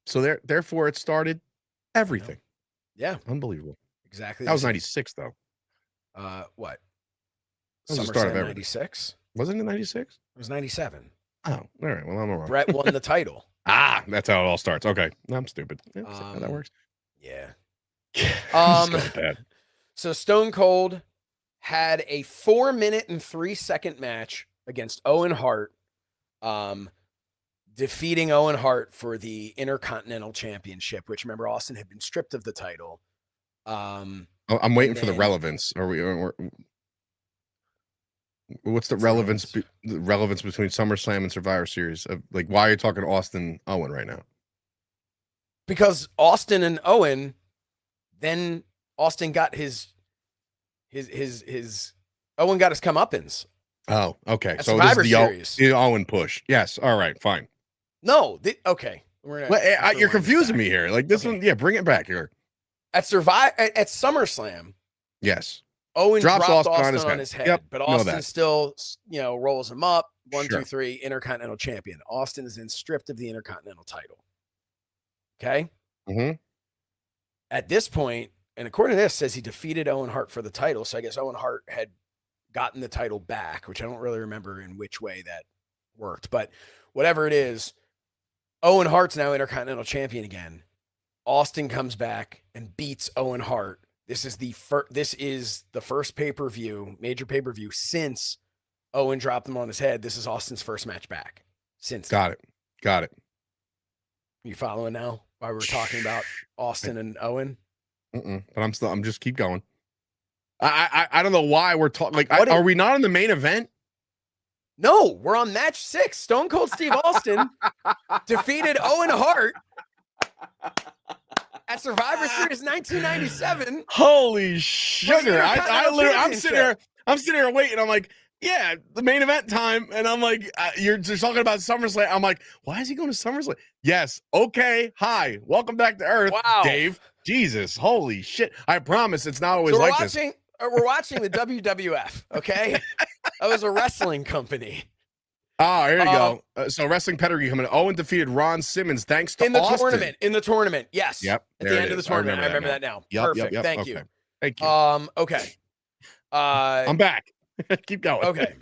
So therefore it started everything. Yeah. Unbelievable. Exactly. That was 96 though. What? That was the start of SummerSlam 96? Wasn't it 96? It was 97. Oh, all right. Well, I'm wrong. Bret won the title. That's how it all starts. Okay. No, I'm stupid. Yeah, how that works. Yeah. Bad. So Stone Cold had a 4-minute and 3-second match against Owen Hart, defeating Owen Hart for the Intercontinental Championship, which, remember, Austin had been stripped of the title. I'm waiting for the relevance. What's the relevance between SummerSlam and Survivor Series? Like, why are you talking Austin Owen right now? Because Austin and Owen, then Austin got his Owen got his comeuppance. Oh, okay. So Survivor Series. The Owen push. Yes. All right. Fine. No. Okay. You're confusing me here. Like this one. Yeah. Bring it back here. At SummerSlam. Yes. Owen drops Austin on his head, yep, but Austin still, rolls him up. 1, 2, 3, Intercontinental Champion. Austin is then stripped of the Intercontinental title. Okay. Mm-hmm. At this point, and according to this, says he defeated Owen Hart for the title. So I guess Owen Hart had gotten the title back, which I don't really remember in which way that worked. But whatever it is, Owen Hart's now Intercontinental Champion again. Austin comes back and beats Owen Hart. This is the first pay-per-view, major pay-per-view since Owen dropped him on his head. This is Austin's first match back since. Got it. You following now? Why we're talking about Austin and Owen? But I'm just keep going. I don't know why we're talking. Like, are we not in the main event? No, we're on match 6. Stone Cold Steve Austin defeated Owen Hart at Survivor Series 1997. Holy sugar! I'm sitting here waiting. I'm like, yeah, the main event time, and I'm like, you're just talking about SummerSlam. I'm like, why is he going to SummerSlam? Yes, okay. Hi, welcome back to Earth, wow. Dave. Jesus, holy shit! I promise it's not always like this. We're watching the WWF. Okay, that was a wrestling company. Oh, here you go. So wrestling pedigree coming. Owen defeated Ron Simmons thanks to Austin. In the tournament. Yes. Yep. At the end of the tournament. I remember that now. Yep, perfect. Yep. Thank you. Thank you. Okay. I'm back. Keep going. Okay.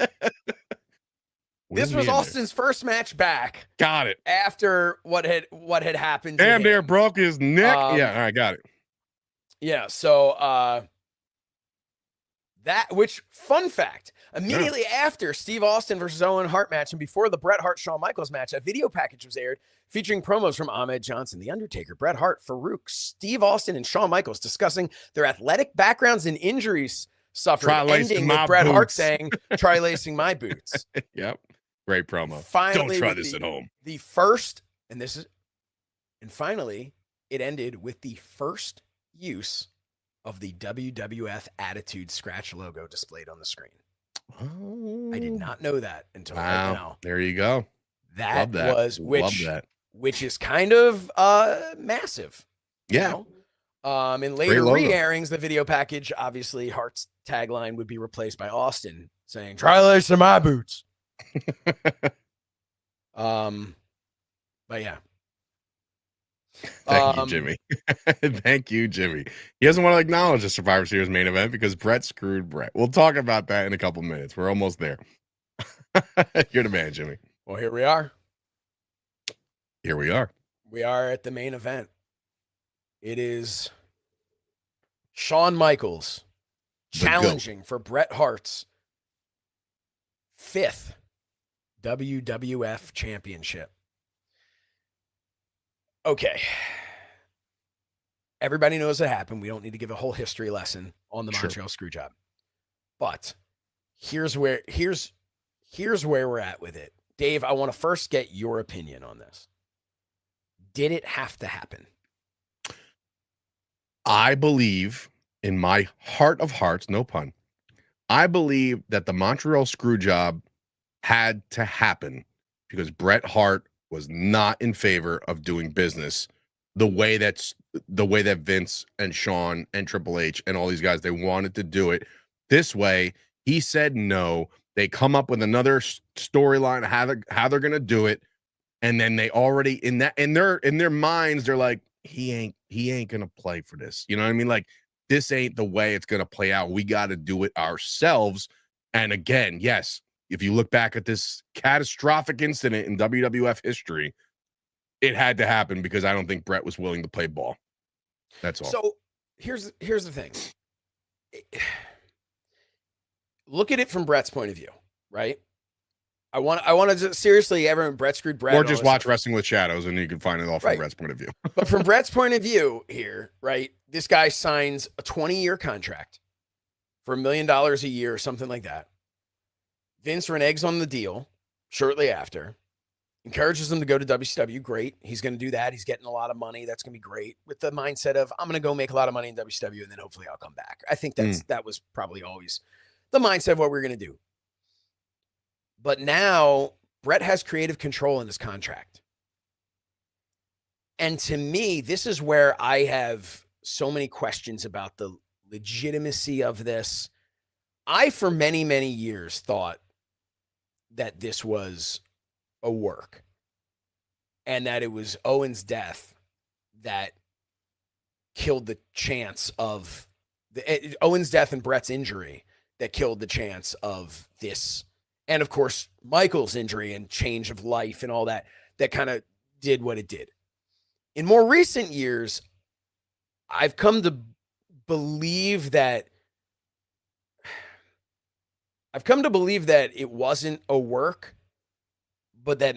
This was Austin's first match back. Got it. After what had happened. Damn near broke his neck. Yeah, all right, got it. Yeah, so fun fact, immediately after Steve Austin versus Owen Hart match and before the Bret Hart Shawn Michaels match, a video package was aired featuring promos from Ahmed Johnson, The Undertaker, Bret Hart, Farouk, Steve Austin, and Shawn Michaels discussing their athletic backgrounds and injuries suffered, ending with Bret Hart saying, "Try lacing my boots." Yep. Great promo. Finally, don't try this at home. Finally, it ended with the first use of the WWF Attitude Scratch logo displayed on the screen. Oh. I did not know that until right now. There you go. That was which is kind of massive. Yeah. You know? In later re-airings, the video package, obviously Hart's tagline would be replaced by Austin saying, "Try lacing my boots." But yeah. Thank you, Jimmy. Thank you, Jimmy. He doesn't want to acknowledge the Survivor Series main event because Bret screwed Bret. We'll talk about that in a couple minutes. We're almost there. You're the man, Jimmy. Well, here we are. Here we are. We are at the main event. It is Shawn Michaels challenging for Bret Hart's 5th WWF Championship. Okay. Everybody knows what happened. We don't need to give a whole history lesson on the Montreal Screwjob. But here's where we're at with it. Dave, I want to first get your opinion on this. Did it have to happen? I believe, in my heart of hearts, no pun, I believe that the Montreal Screwjob had to happen because Bret Hart was not in favor of doing business the way that Vince and Shawn and Triple H and all these guys, they wanted to do it this way. He said no. They come up with another storyline how they're gonna do it, and then they already in their minds they're like, he ain't gonna play for this. You know what I mean? Like, this ain't the way it's gonna play out. We got to do it ourselves. And again, yes, if you look back at this catastrophic incident in WWF history, it had to happen because I don't think Bret was willing to play ball. That's all. So here's the thing. Look at it from Bret's point of view, right? I want to seriously, everyone, Bret screwed Bret. Or just watch Wrestling with Shadows and you can find it all from Bret's point of view. But from Bret's point of view here, right? This guy signs a 20-year contract for $1 million a year or something like that. Vince reneges on the deal shortly after, encourages him to go to WCW. Great. He's going to do that. He's getting a lot of money. That's going to be great, with the mindset of, I'm going to go make a lot of money in WCW and then hopefully I'll come back. I think that was probably always the mindset of what we're going to do. But now Bret has creative control in his contract. And to me, this is where I have so many questions about the legitimacy of this. I, for many, many years, thought that this was a work and that it was Owen's death that killed the chance of Owen's death and Bret's injury that killed the chance of this. And of course, Michael's injury and change of life and all that kind of did what it did. In more recent years, I've come to believe that it wasn't a work, but that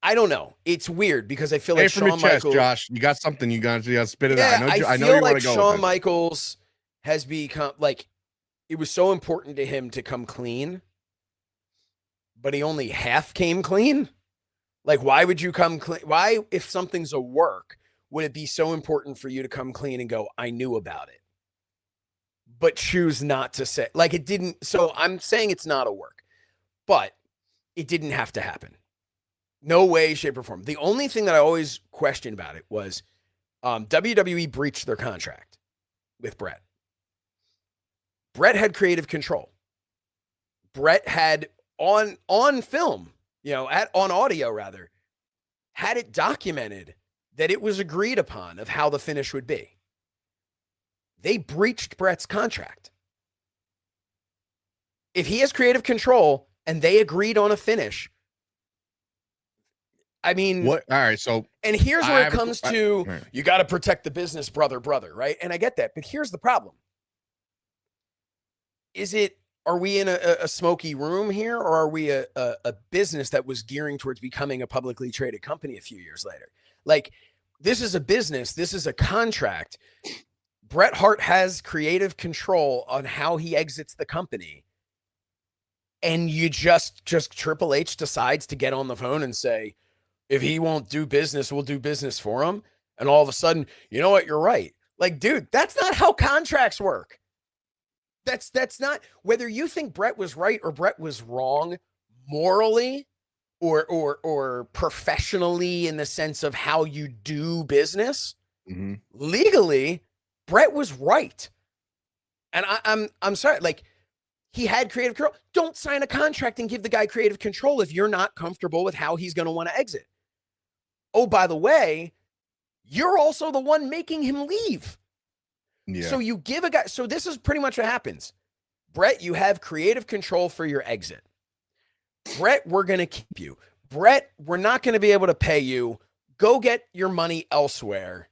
I don't know. It's weird because I feel like Shawn Michaels, Josh, you got something you got to spit it out. I know you want to go. Shawn Michaels has become like, it was so important to him to come clean, but he only half came clean. Like, why would you come clean? Why, if something's a work, would it be so important for you to come clean and go, I knew about it, but choose not to say, like, it didn't. So I'm saying it's not a work, but it didn't have to happen. No way, shape, or form. The only thing that I always questioned about it was WWE breached their contract with Bret. Bret had creative control. Bret had on film, on audio rather, had it documented that it was agreed upon of how the finish would be. They breached Bret's contract. If he has creative control and they agreed on a finish, I mean, what? All right. So, and here's where it comes to, you got to protect the business, brother, right? And I get that, but here's the problem. Are we in a smoky room here, or are we a business that was gearing towards becoming a publicly traded company a few years later? Like, this is a business. This is a contract. Bret Hart has creative control on how he exits the company. And you just Triple H decides to get on the phone and say, if he won't do business, we'll do business for him. And all of a sudden, you know what? You're right. Like, dude, that's not how contracts work. That's not, whether you think Bret was right or Bret was wrong morally or professionally in the sense of how you do business. Mm-hmm. Legally, Bret was right. And I'm sorry, like, he had creative control. Don't sign a contract and give the guy creative control if you're not comfortable with how he's going to want to exit. Oh, by the way, you're also the one making him leave. Yeah. So you give a guy, so this is pretty much what happens. Bret, you have creative control for your exit. Bret, we're going to keep you. Bret, we're not going to be able to pay you. Go get your money elsewhere.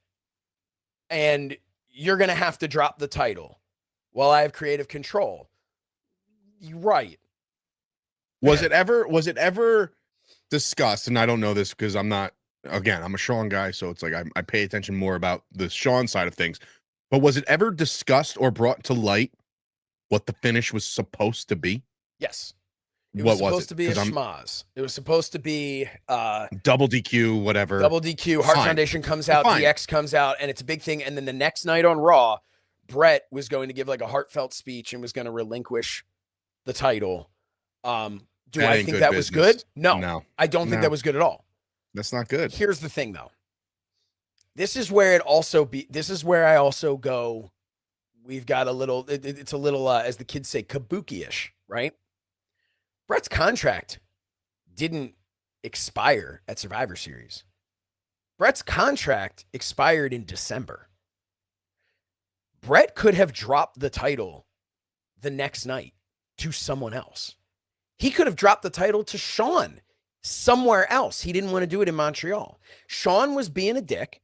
And you're going to have to drop the title while I have creative control. You're right. Was it ever discussed? And I don't know this because I'm a Shawn guy. So it's like, I pay attention more about the Shawn side of things. But was it ever discussed or brought to light what the finish was supposed to be? Yes. It was supposed to be a schmaz. It was supposed to be double DQ, whatever. Double DQ. Heart Foundation comes out, DX comes out, and it's a big thing. And then the next night on Raw, Bret was going to give like a heartfelt speech and was going to relinquish the title. Do I think that was good? No. I don't think that was good at all. That's not good. Here's the thing, though. This is where I also go, we've got a little, it's a little, as the kids say, kabuki-ish, right? Bret's contract didn't expire at Survivor Series. Bret's contract expired in December. Bret could have dropped the title the next night to someone else. He could have dropped the title to Shawn somewhere else. He didn't want to do it in Montreal. Shawn was being a dick.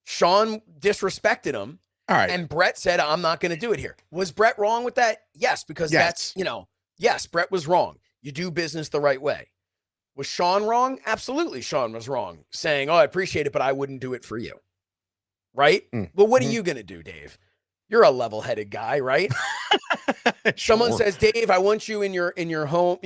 Shawn disrespected him. All right. And Bret said, I'm not going to do it here. Was Bret wrong with that? Yes, because that's, yes, Bret was wrong. You do business the right way. Was Shawn wrong? Absolutely, Shawn was wrong. Saying, I appreciate it, but I wouldn't do it for you. Right? But what are you going to do, Dave? You're a level-headed guy, right? Sure. Someone says, Dave, I want you in your home,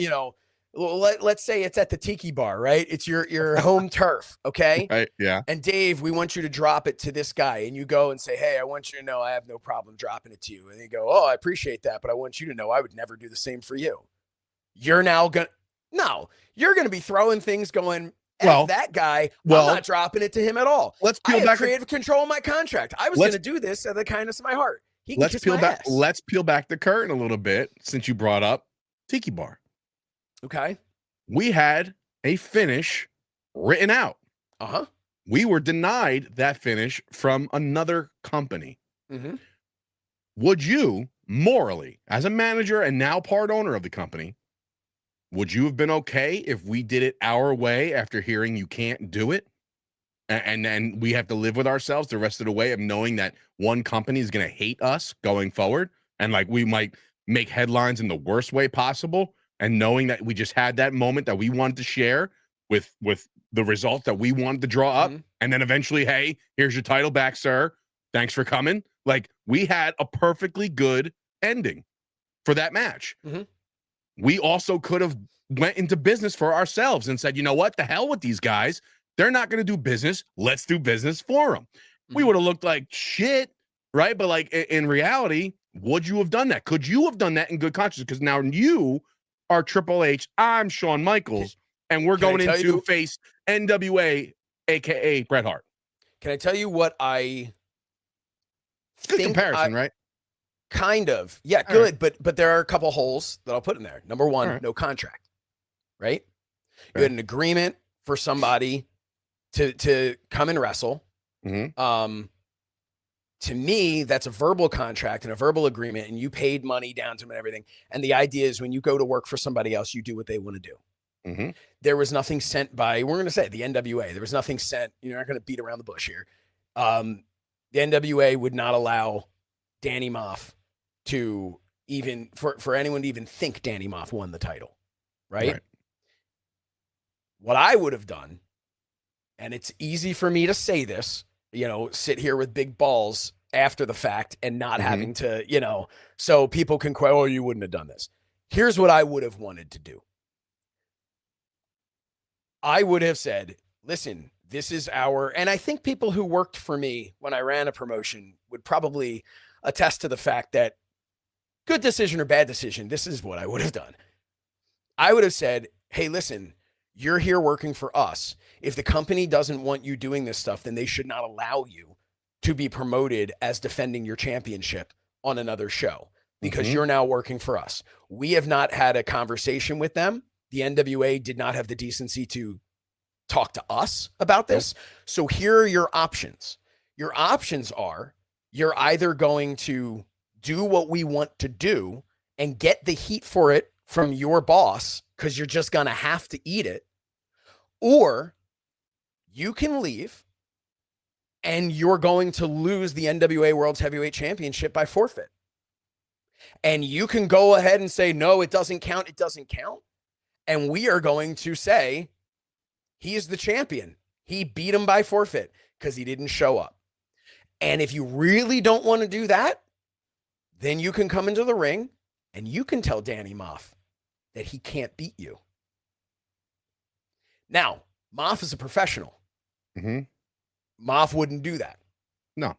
let's say it's at the Tiki Bar, right? It's your home turf, okay? Right, yeah. And Dave, we want you to drop it to this guy. And you go and say, hey, I want you to know I have no problem dropping it to you. And they go, I appreciate that, but I want you to know I would never do the same for you. You're now going to, no, you're going to be throwing things going, that guy, I'm not dropping it to him at all. Let's peel back creative control of my contract. I was going to do this out of the kindness of my heart. He can kiss my ass. Let's peel back the curtain a little bit since you brought up Tiki Bar. Okay. We had a finish written out. Uh-huh. We were denied that finish from another company. Mm-hmm. Would you, morally, as a manager and now part owner of the company, would you have been okay if we did it our way after hearing you can't do it? And then we have to live with ourselves the rest of the way of knowing that one company is going to hate us going forward. And like we might make headlines in the worst way possible. And knowing that we just had that moment that we wanted to share with the results that we wanted to draw up. And then eventually, hey, here's your title back, sir. Thanks for coming. Like we had a perfectly good ending for that match. We also could have went into business for ourselves and said, you know what? The hell with these guys. They're not going to do business. Let's do business for them. We would have looked like shit, right? But like in reality, would you have done that? Could you have done that in good conscience? Because now you are Triple H. I'm Shawn Michaels, and we're going into face NWA, aka Bret Hart. Can I tell you what I good comparison, right? Kind of. Yeah, all good. Right. But there are a couple holes that I'll put in there. Number one, no contract, right? You had an agreement for somebody to come and wrestle. To me, that's a verbal contract and a verbal agreement, and you paid money down to them and everything. And the idea is when you go to work for somebody else, you do what they want to do. There was nothing sent by, we're going to say the NWA. There was nothing sent. You're not going to beat around the bush here. The NWA would not allow Danny Moff to even, for anyone to even think Danny Moff won the title, right? What I would have done, and it's easy for me to say this, sit here with big balls after the fact and not having to, so people can quote, you wouldn't have done this. Here's what I would have wanted to do. I would have said, listen, this is and I think people who worked for me when I ran a promotion would probably attest to the fact that good decision or bad decision, this is what I would have done. I would have said, hey, listen, you're here working for us. If the company doesn't want you doing this stuff, then they should not allow you to be promoted as defending your championship on another show because you're now working for us. We have not had a conversation with them. The NWA did not have the decency to talk to us about this. So here are your options. Your options are you're either going to do what we want to do and get the heat for it from your boss because you're just going to have to eat it, or you can leave and you're going to lose the NWA World's Heavyweight Championship by forfeit. And you can go ahead and say, no, it doesn't count. It doesn't count. And we are going to say he is the champion. He beat him by forfeit because he didn't show up. And if you really don't want to do that, then you can come into the ring and you can tell Danny Moff that he can't beat you. Now, Moff is a professional. Moff wouldn't do that. No.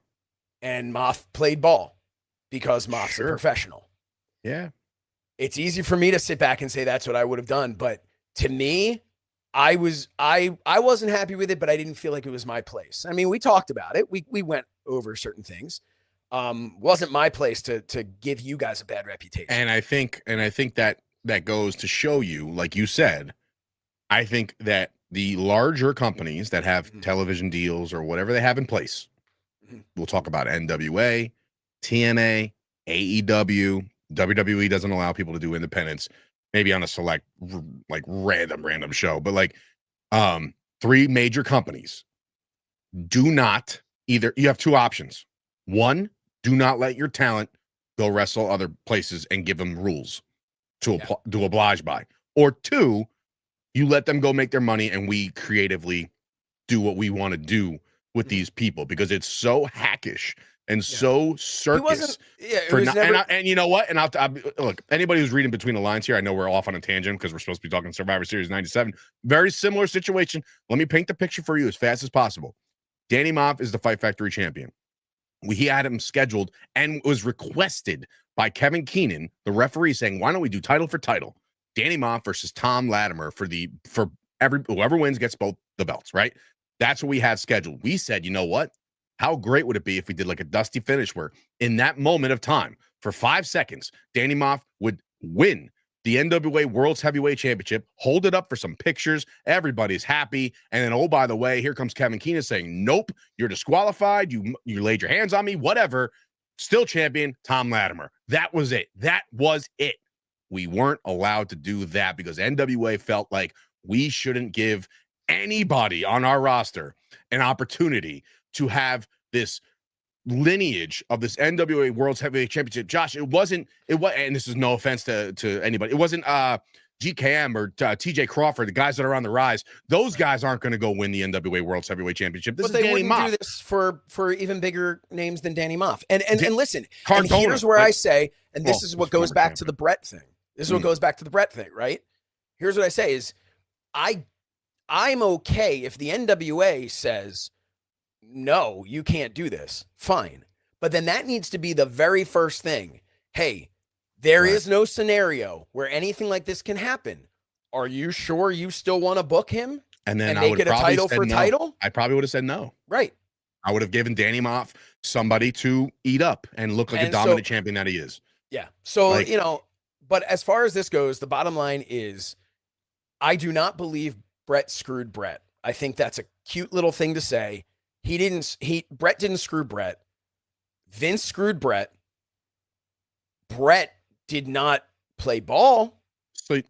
And Moff played ball because Moff's a professional. Yeah. It's easy for me to sit back and say that's what I would have done, but to me, I wasn't happy with it, but I didn't feel like it was my place. I mean, we talked about it. We went over certain things. Wasn't my place to give you guys a bad reputation. And I think that goes to show you, like you said, I think that the larger companies that have television deals or whatever they have in place, we'll talk about NWA, TNA, AEW, WWE doesn't allow people to do independents, maybe on a select, like random show, but like 3 major companies do not either. You have 2 options. One, do not let your talent go wrestle other places and give them rules to oblige by. Or 2, you let them go make their money and we creatively do what we want to do with these people, because it's so hackish and so circus. And you know what? And I'll look, anybody who's reading between the lines here, I know we're off on a tangent because we're supposed to be talking Survivor Series 97. Very similar situation. Let me paint the picture for you as fast as possible. Danny Moff is the Fight Factory champion. He had him scheduled and was requested by Kevin Keenan, the referee, saying, why don't we do title for title? Danny Moff versus Tom Latimer for whoever wins gets both the belts, right? That's what we had scheduled. We said, you know what? How great would it be if we did like a dusty finish where in that moment of time, for 5 seconds, Danny Moff would win the NWA World's Heavyweight Championship, hold it up for some pictures, everybody's happy, and then, oh, by the way, here comes Kevin Keenan saying, nope, you're disqualified, you laid your hands on me, whatever, still champion, Tom Latimer. That was it. We weren't allowed to do that because NWA felt like we shouldn't give anybody on our roster an opportunity to have this lineage of this NWA World's Heavyweight Championship. Josh, it was, and this is no offense to anybody, it wasn't GKM or TJ Crawford, the guys that are on the rise. Those guys aren't going to go win the NWA World's Heavyweight Championship. This is Danny Moff. Do this for even bigger names than Danny Moff. And listen, Cardona, and here's where I say, and this is what goes back to the Bret thing. This is what goes back to the Bret thing, right? Here's what I say is, I'm okay if the NWA says, no, you can't do this. Fine. But then that needs to be the very first thing. Hey, there is no scenario where anything like this can happen. Are you sure you still want to book him? And then make it a title for title? I probably would have said no. Right. I would have given Danny Moff somebody to eat up and look like a dominant champion that he is. Yeah. So, but as far as this goes, the bottom line is I do not believe Bret screwed Bret. I think that's a cute little thing to say. Bret didn't screw Bret. Vince screwed Bret. Bret did not play ball,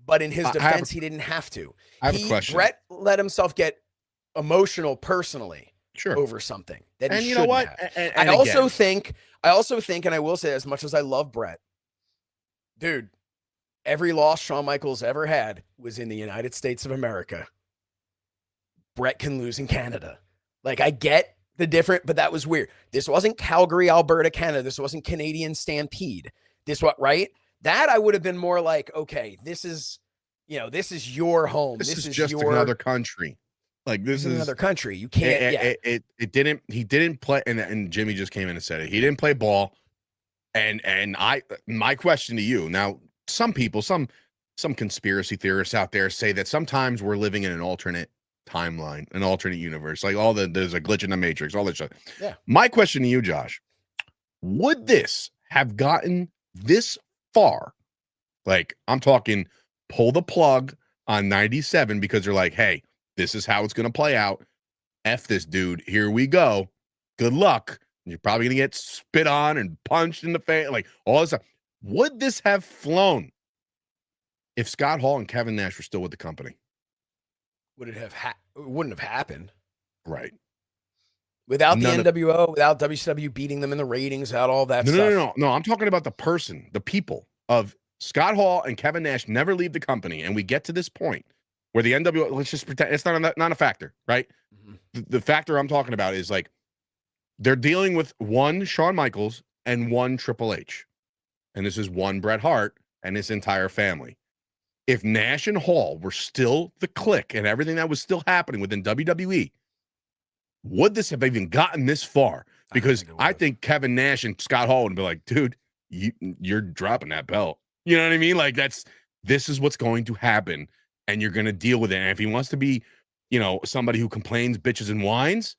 but in his defense, he didn't have to. I have a question. Bret let himself get emotional personally over something that he shouldn't have. I also think, and I will say, as much as I love Bret, dude, every loss Shawn Michaels ever had was in the United States of America. Bret can lose in Canada. Like, I get the different, but that was weird. This wasn't Calgary, Alberta, Canada. This wasn't Canadian Stampede. Right? That I would have been more like, okay, this is your home. This is just another country. Like, this is another country. You can't. He didn't play, and Jimmy just came in and said it. He didn't play ball. And my question to you now, some people, some conspiracy theorists out there say that sometimes we're living in an alternate timeline, an alternate universe, like there's a glitch in the matrix, all that stuff. Yeah. My question to you, Josh, would this have gotten this far? Like, I'm talking pull the plug on 97 because they're like, hey, this is how it's going to play out. F this dude. Here we go. Good luck. You're probably going to get spit on and punched in the face, like all this stuff. Would this have flown if Scott Hall and Kevin Nash were still with the company? Would it have it wouldn't have happened. Right. Without the NWO, without WCW beating them in the ratings, without all that stuff. No. I'm talking about the person, the people of Scott Hall and Kevin Nash never leave the company. And we get to this point where the NWO, let's just pretend it's not a factor, right? Mm-hmm. The factor I'm talking about is like they're dealing with one Shawn Michaels and one Triple H. And this is one Bret Hart and his entire family. If Nash and Hall were still the clique and everything that was still happening within WWE, would this have even gotten this far? Because I think Kevin Nash and Scott Hall would be like, dude, you're dropping that belt. You know what I mean? Like, this is what's going to happen and you're going to deal with it. And if he wants to be, somebody who complains, bitches, and whines,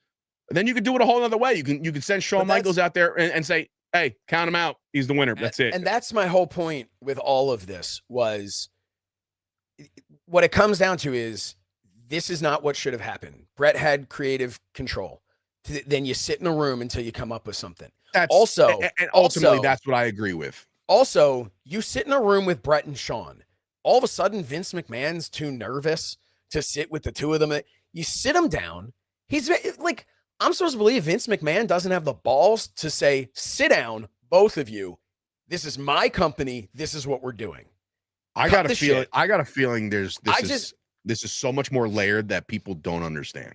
then you can do it a whole other way. You can send Shawn Michaels out there and say, hey, count him out. He's the winner. That's it. And that's my whole point with all of this was what it comes down to is this is not what should have happened. Bret had creative control. Then you sit in a room until you come up with something. And ultimately, that's what I agree with. Also, you sit in a room with Bret and Shawn. All of a sudden, Vince McMahon's too nervous to sit with the two of them. You sit him down. He's like, I'm supposed to believe Vince McMahon doesn't have the balls to say, sit down, both of you. This is my company. This is what we're doing. I got a feeling this is so much more layered that people don't understand.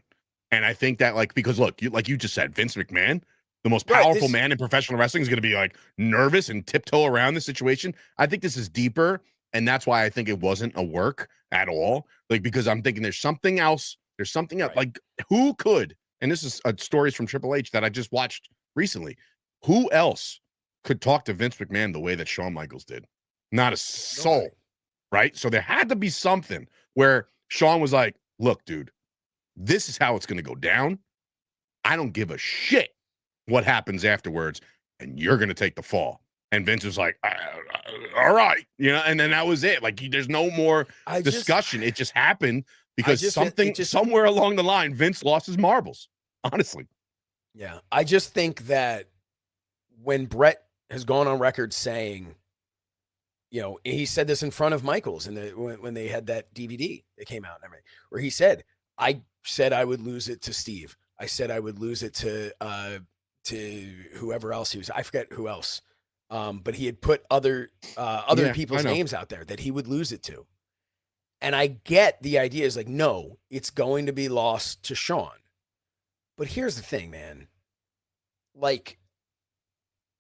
And I think that because look, like you just said, Vince McMahon, the most powerful man in professional wrestling, is going to be nervous and tiptoe around the situation. I think this is deeper. And that's why I think it wasn't a work at all. Because I'm thinking there's something else. There's something else. Right. Who could, and this is stories from Triple H that I just watched recently. Who else could talk to Vince McMahon the way that Shawn Michaels did? Not a soul. Right. So there had to be something where Shawn was like, look, dude, this is how it's going to go down. I don't give a shit what happens afterwards. And you're going to take the fall. And Vince was like, all right, and then that was it. There's no more discussion. It just happened because somewhere along the line, Vince lost his marbles, honestly. Yeah. I just think that when Bret has gone on record saying, he said this in front of Michaels when they had that DVD that came out and everything, where he said, I said I would lose it to Steve. I said I would lose it to whoever else he was. I forget who else. But he had put other people's names out there that he would lose it to. And I get the idea is no, it's going to be lost to Shawn. But here's the thing, man.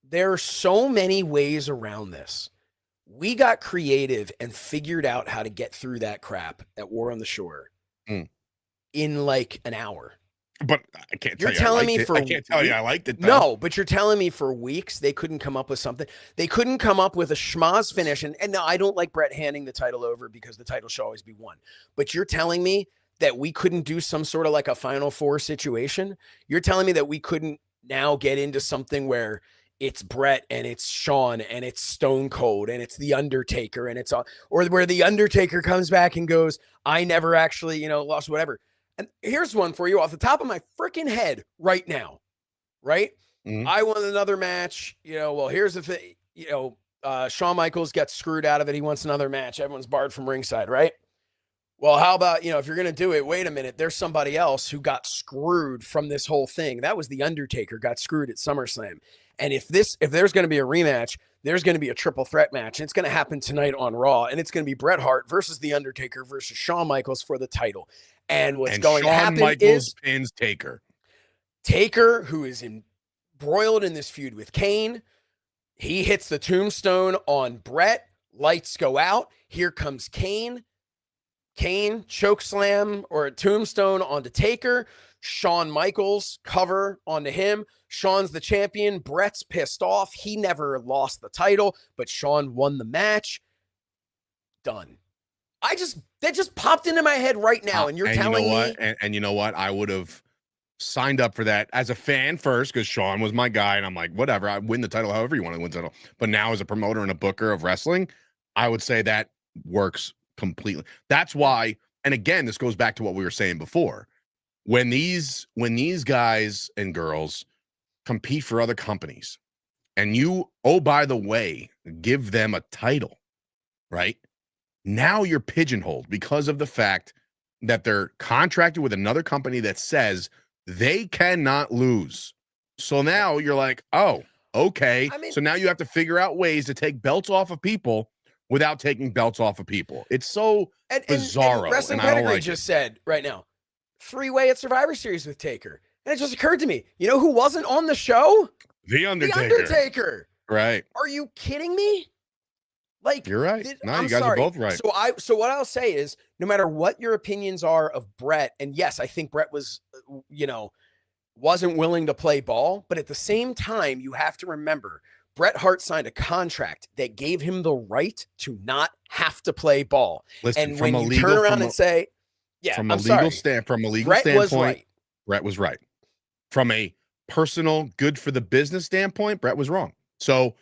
There are so many ways around this. We got creative and figured out how to get through that crap at War on the Shore in an hour. But I can't tell you're telling me I can't tell you I liked it, though. No, but you're telling me for weeks they couldn't come up with something. They couldn't come up with a schmoz finish. And no, I don't like Bret handing the title over because the title should always be won. But you're telling me that we couldn't do some sort of a Final Four situation? You're telling me that we couldn't now get into something where it's Bret and it's Shawn and it's Stone Cold and it's The Undertaker and it's all, or where The Undertaker comes back and goes, I never actually, lost whatever. And here's one for you off the top of my freaking head right now, right? Mm-hmm. I won another match, well, here's the thing, Shawn Michaels gets screwed out of it. He wants another match. Everyone's barred from ringside, right? Well, how about, if you're going to do it, wait a minute, there's somebody else who got screwed from this whole thing. That was The Undertaker got screwed at SummerSlam. And if there's going to be a rematch, there's going to be a triple threat match. And it's going to happen tonight on Raw. And it's going to be Bret Hart versus The Undertaker versus Shawn Michaels for the title. And what's going to happen is pins Taker. Taker, who is embroiled in this feud with Kane, he hits the tombstone on Bret. Lights go out. Here comes Kane. Kane chokeslam or a tombstone onto Taker. Shawn Michaels cover onto him. Shawn's the champion. Bret's pissed off. He never lost the title, but Shawn won the match. Done. That just popped into my head right now, and you're telling me. And you know what? I would have signed up for that as a fan first because Shawn was my guy, and I'm like, whatever. I win the title however you want to win the title. But now as a promoter and a booker of wrestling, I would say that works completely. That's why, and again, this goes back to what we were saying before. When these guys and girls compete for other companies, and you, oh, by the way, give them a title, right? Now you're pigeonholed because of the fact that they're contracted with another company that says they cannot lose. So now you're like, oh, okay. So now you have to figure out ways to take belts off of people without taking belts off of people. It's so bizarro. And Wrestling Pedigree just said right now, 3-way at Survivor Series with Taker. And it just occurred to me, you know who wasn't on the show? The Undertaker. The Undertaker. Right. Are you kidding me? You're right. You guys are both right. So what I'll say is, no matter what your opinions are of Bret, and yes, I think Bret was, wasn't willing to play ball, but at the same time, you have to remember Bret Hart signed a contract that gave him the right to not have to play ball. Listen, And when you turn around and say, yeah, from I'm a legal sorry, from a legal Bret standpoint, was right. Bret was right. From a personal good for the business standpoint, Bret was wrong. So,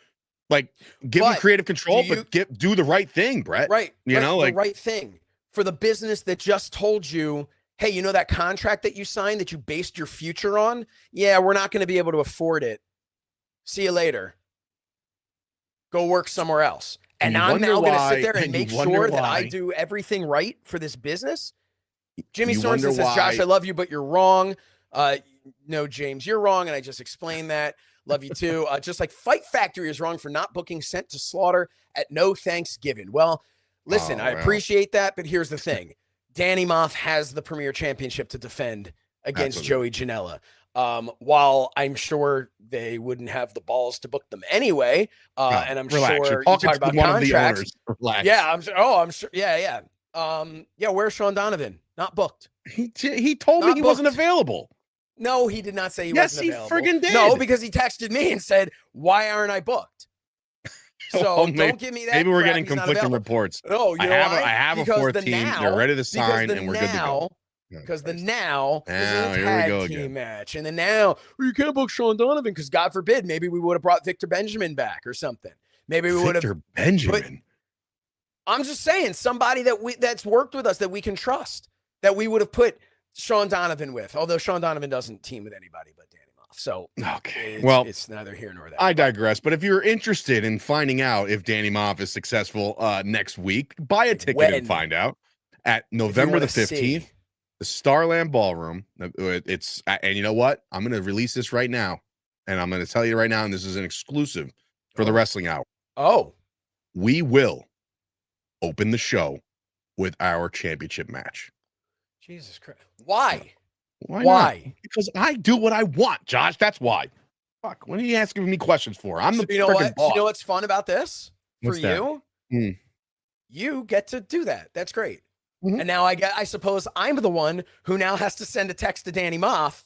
like, give him creative control, but do the right thing, Bret. Right. You know, like the right thing for the business that just told you, hey, you know that contract that you signed that you based your future on? Yeah, we're not going to be able to afford it. See you later. Go work somewhere else. And I'm now going to sit there and make sure that I do everything right for this business. Jimmy Sorensen says, Josh, I love you, but you're wrong. No, James, you're wrong. And I just explained that. Love you too. Just like Fight Factory is wrong for not booking Sent to Slaughter at no Thanksgiving. Well, listen, I appreciate that, but here's the thing. Danny Moff has the Premier Championship to defend against Joey Janela. While I'm sure they wouldn't have the balls to book them anyway. And I'm sure you talk about contracts. Yeah, I'm sure. Yeah. Where's Sean Donovan? Not booked. He told me he wasn't available. No, he did not say he wasn't available. Yes, he friggin' did. No, because he texted me and said, why aren't I booked? So don't give me that. Maybe we're getting conflicting reports. No, I have a fourth team. They're ready to sign, and we're good to go. Because the now is a tag team match. And then now, you can't book Sean Donovan because God forbid, maybe we would have brought Victor Benjamin back or something. Maybe we would have. Victor Benjamin. I'm just saying, somebody that's worked with us that we can trust, that we would have put Sean Donovan with. Although Sean Donovan doesn't team with anybody but Danny Moff. So, okay. It's neither here nor there. I digress. But if you're interested in finding out if Danny Moff is successful next week, buy a ticket and find out at November the 15th. The Starland Ballroom. It's and you know what? I'm going to release this right now, and I'm going to tell you right now, and this is an exclusive for the Wrestling Hour. Oh, we will open the show with our championship match. Jesus Christ! Why? Why? Because I do what I want, Josh. That's why. Fuck. What are you asking me questions for? I'm the freaking boss. You know what's fun about this for you? Mm. You get to do that. That's great. Mm-hmm. And now I suppose I'm the one who now has to send a text to Danny Moff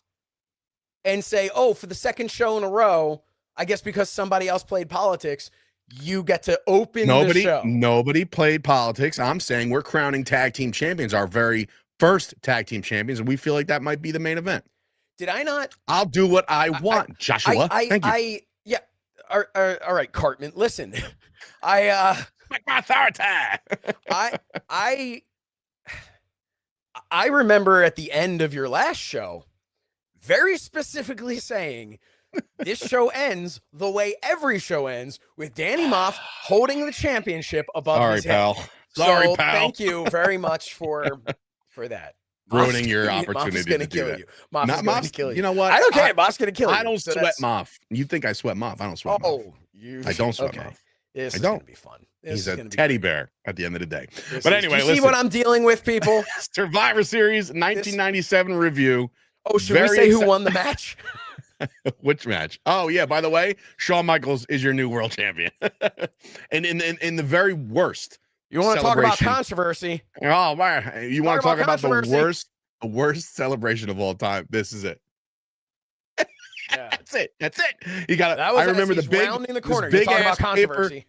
and say, oh, for the second show in a row, I guess because somebody else played politics, you get to open the show. Nobody played politics. I'm saying we're crowning tag team champions, our very first tag team champions, and we feel like that might be the main event. Did I not? I'll do what I want, Joshua. Thank you. Yeah. All right, Cartman. Listen, my authority. I remember at the end of your last show very specifically saying this show ends the way every show ends, with Danny Moff holding the championship above his head. Sorry, pal. Thank you very much for that. Ruining your opportunity. Moff's gonna kill you. Moff's gonna kill you. You know what? I don't care. Moff's gonna kill you. I don't sweat Moff. You think I sweat Moff? I don't sweat Moff. I don't sweat Moff. This is gonna be fun. He's a teddy bear at the end of the day. But anyway, you see what I'm dealing with, people? Survivor Series 1997 review. Oh, should we say who won the match? Which match? Oh, yeah. By the way, Shawn Michaels is your new world champion. And in the very worst. You want to talk about controversy? Oh, man. You want to talk about the worst celebration of all time? This is it. Yeah. That's it. You got to. I remember the big rounding the corner. You're talking about controversy.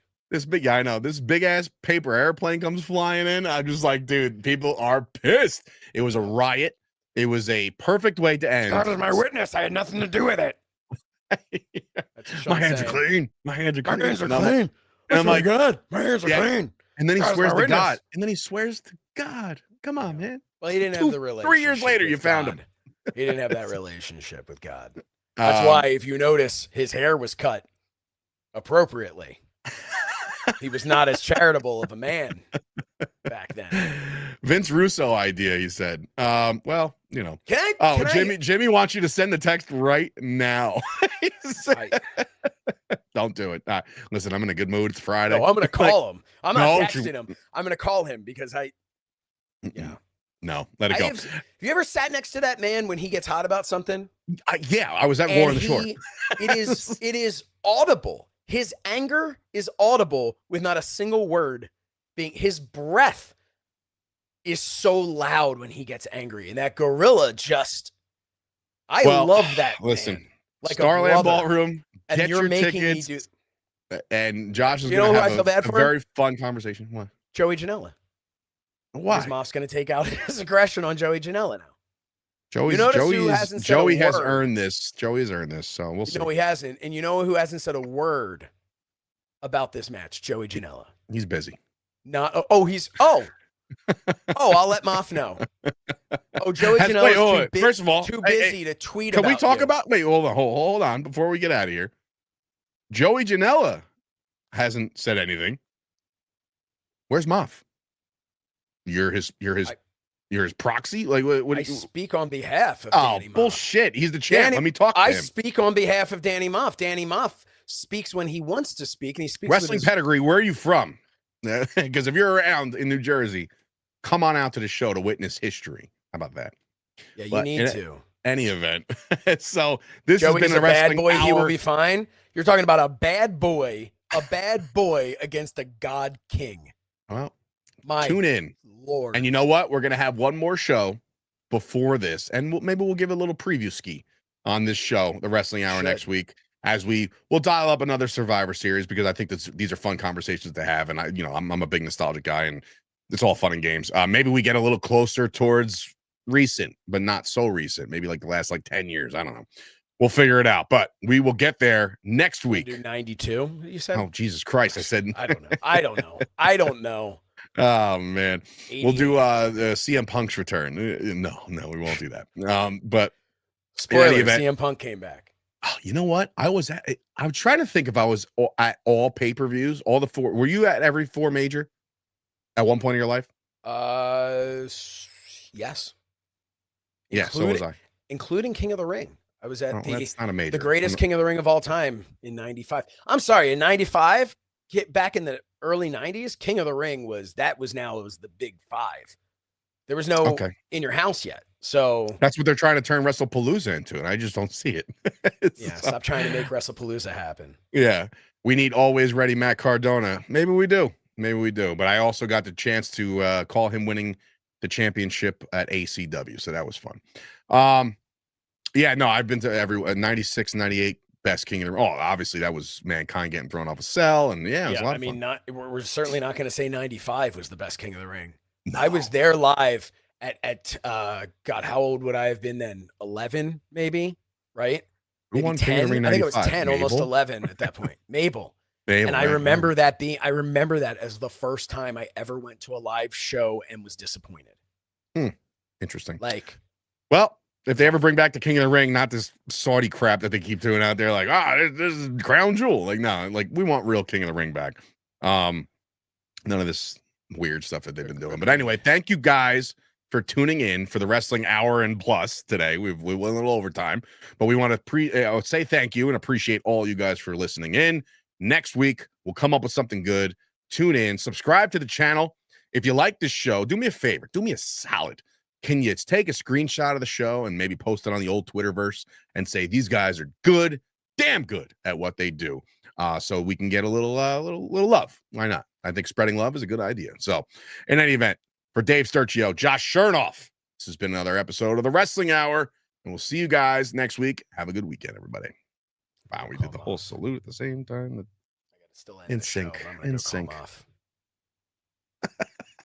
I know this big ass paper airplane comes flying in. I'm just like, dude, people are pissed. It was a riot. It was a perfect way to end. God is my witness. I had nothing to do with it. My hands are clean. My hands are clean. My hands are clean. And I'm like, God, my hands are clean. And then he swears to God. And then he swears to God. Come on, man. Well, he didn't have the relationship. 3 years later, you found him. He didn't have that relationship with God. That's why, if you notice, his hair was cut appropriately. He was not as charitable of a man back then. Vince Russo idea, he said. Well, you know. Jimmy wants you to send the text right now. Don't do it. Listen, I'm in a good mood. It's Friday. No, I'm going to call him. I'm not texting him. I'm going to call him because No, let it go. Have you ever sat next to that man when he gets hot about something? I was at War on the Shore. It is audible. His anger is audible with not a single word being. His breath is so loud when he gets angry, and that gorilla just. I love that. Listen, man. Like Starland Ballroom. And get you're your making tickets. me do. And Josh is You know going to who I have feel bad a for? very fun conversation. What? Joey Janela. Why? His Moff's going to take out his aggression on Joey Janela now. Joey has earned this. Joey has earned this, so we'll see. No, he hasn't. And you know who hasn't said a word about this match? Joey Janela. He's busy. I'll let Moff know. Oh, Joey Janela's first of all, too busy to tweet about Can we talk you. about, hold on, before we get out of here. Joey Janela hasn't said anything. Where's Moff? You're his proxy? Like what I speak on behalf of Danny Moff. Bullshit. He's the champ. Let me talk to him. I speak on behalf of Danny Moff. Danny Moff speaks when he wants to speak, and he speaks Wrestling pedigree, where are you from? Because if you're around in New Jersey, come on out to the show to witness history. How about that? Yeah, you need to. Any event. So this Joey's has been a wrestling bad boy. hour. He will be fine. You're talking about a bad boy against a God King. Well, tune in. Lord. And you know what? We're going to have one more show before this. And maybe we'll give a little preview ski on this show, the Wrestling Hour next week, as we'll dial up another Survivor Series, because I think these are fun conversations to have. And I'm a big nostalgic guy, and it's all fun and games. Maybe we get a little closer towards recent, but not so recent. Maybe like the last 10 years. I don't know. We'll figure it out, but we will get there next week. Do 92, you said? Oh, Jesus Christ. I said, I don't know. Oh man, 88. We'll do CM Punk's return. No, we won't do that. But spoiler, CM Punk came back. Oh, you know what? I'm trying to think if I was at all pay-per-views, all the 4. Were you at every 4 major at one point in your life? Yes. Yeah, so was I. Including King of the Ring. I was at that's not a major. The greatest King of the Ring of all time in 95. I'm sorry, in 95, get back in the early 90s, King of the Ring was the big 5. There was no in your house yet. So that's what they're trying to turn WrestlePalooza into, and I just don't see it. Stop trying to make WrestlePalooza happen. Yeah. We need always ready Matt Cardona. Maybe we do. But I also got the chance to call him winning the championship at ACW, so that was fun. I've been to every 96, 98 best King of the Ring. Oh, obviously that was Mankind getting thrown off a cell, and it was a lot of fun. We're certainly not going to say 95 was the best King of the Ring. No. I was there live at God, how old would I have been then? 11, maybe, right? Who won 10? King of the Ring? I think it was 10, almost 11 at that point. Mabel. And I remember that as the first time I ever went to a live show and was disappointed. Interesting. Well, if they ever bring back the King of the Ring, not this Saudi crap that they keep doing out there, this is crown jewel. No, we want real King of the Ring back. None of this weird stuff that they've been doing. But anyway, thank you guys for tuning in for the Wrestling Hour and Plus today. We went a little overtime, but we want to say thank you and appreciate all you guys for listening in. Next week, we'll come up with something good. Tune in, subscribe to the channel. If you like this show, do me a favor, do me a solid. Can you take a screenshot of the show and maybe post it on the old Twitterverse and say these guys are good, damn good at what they do, so we can get a little love. Why not? I think spreading love is a good idea. So, in any event, for Dave Sturchio, Josh Shernoff, this has been another episode of the Wrestling Hour, and we'll see you guys next week. Have a good weekend, everybody. Wow, we did the whole salute at the same time. I got to still end in sync. In sync.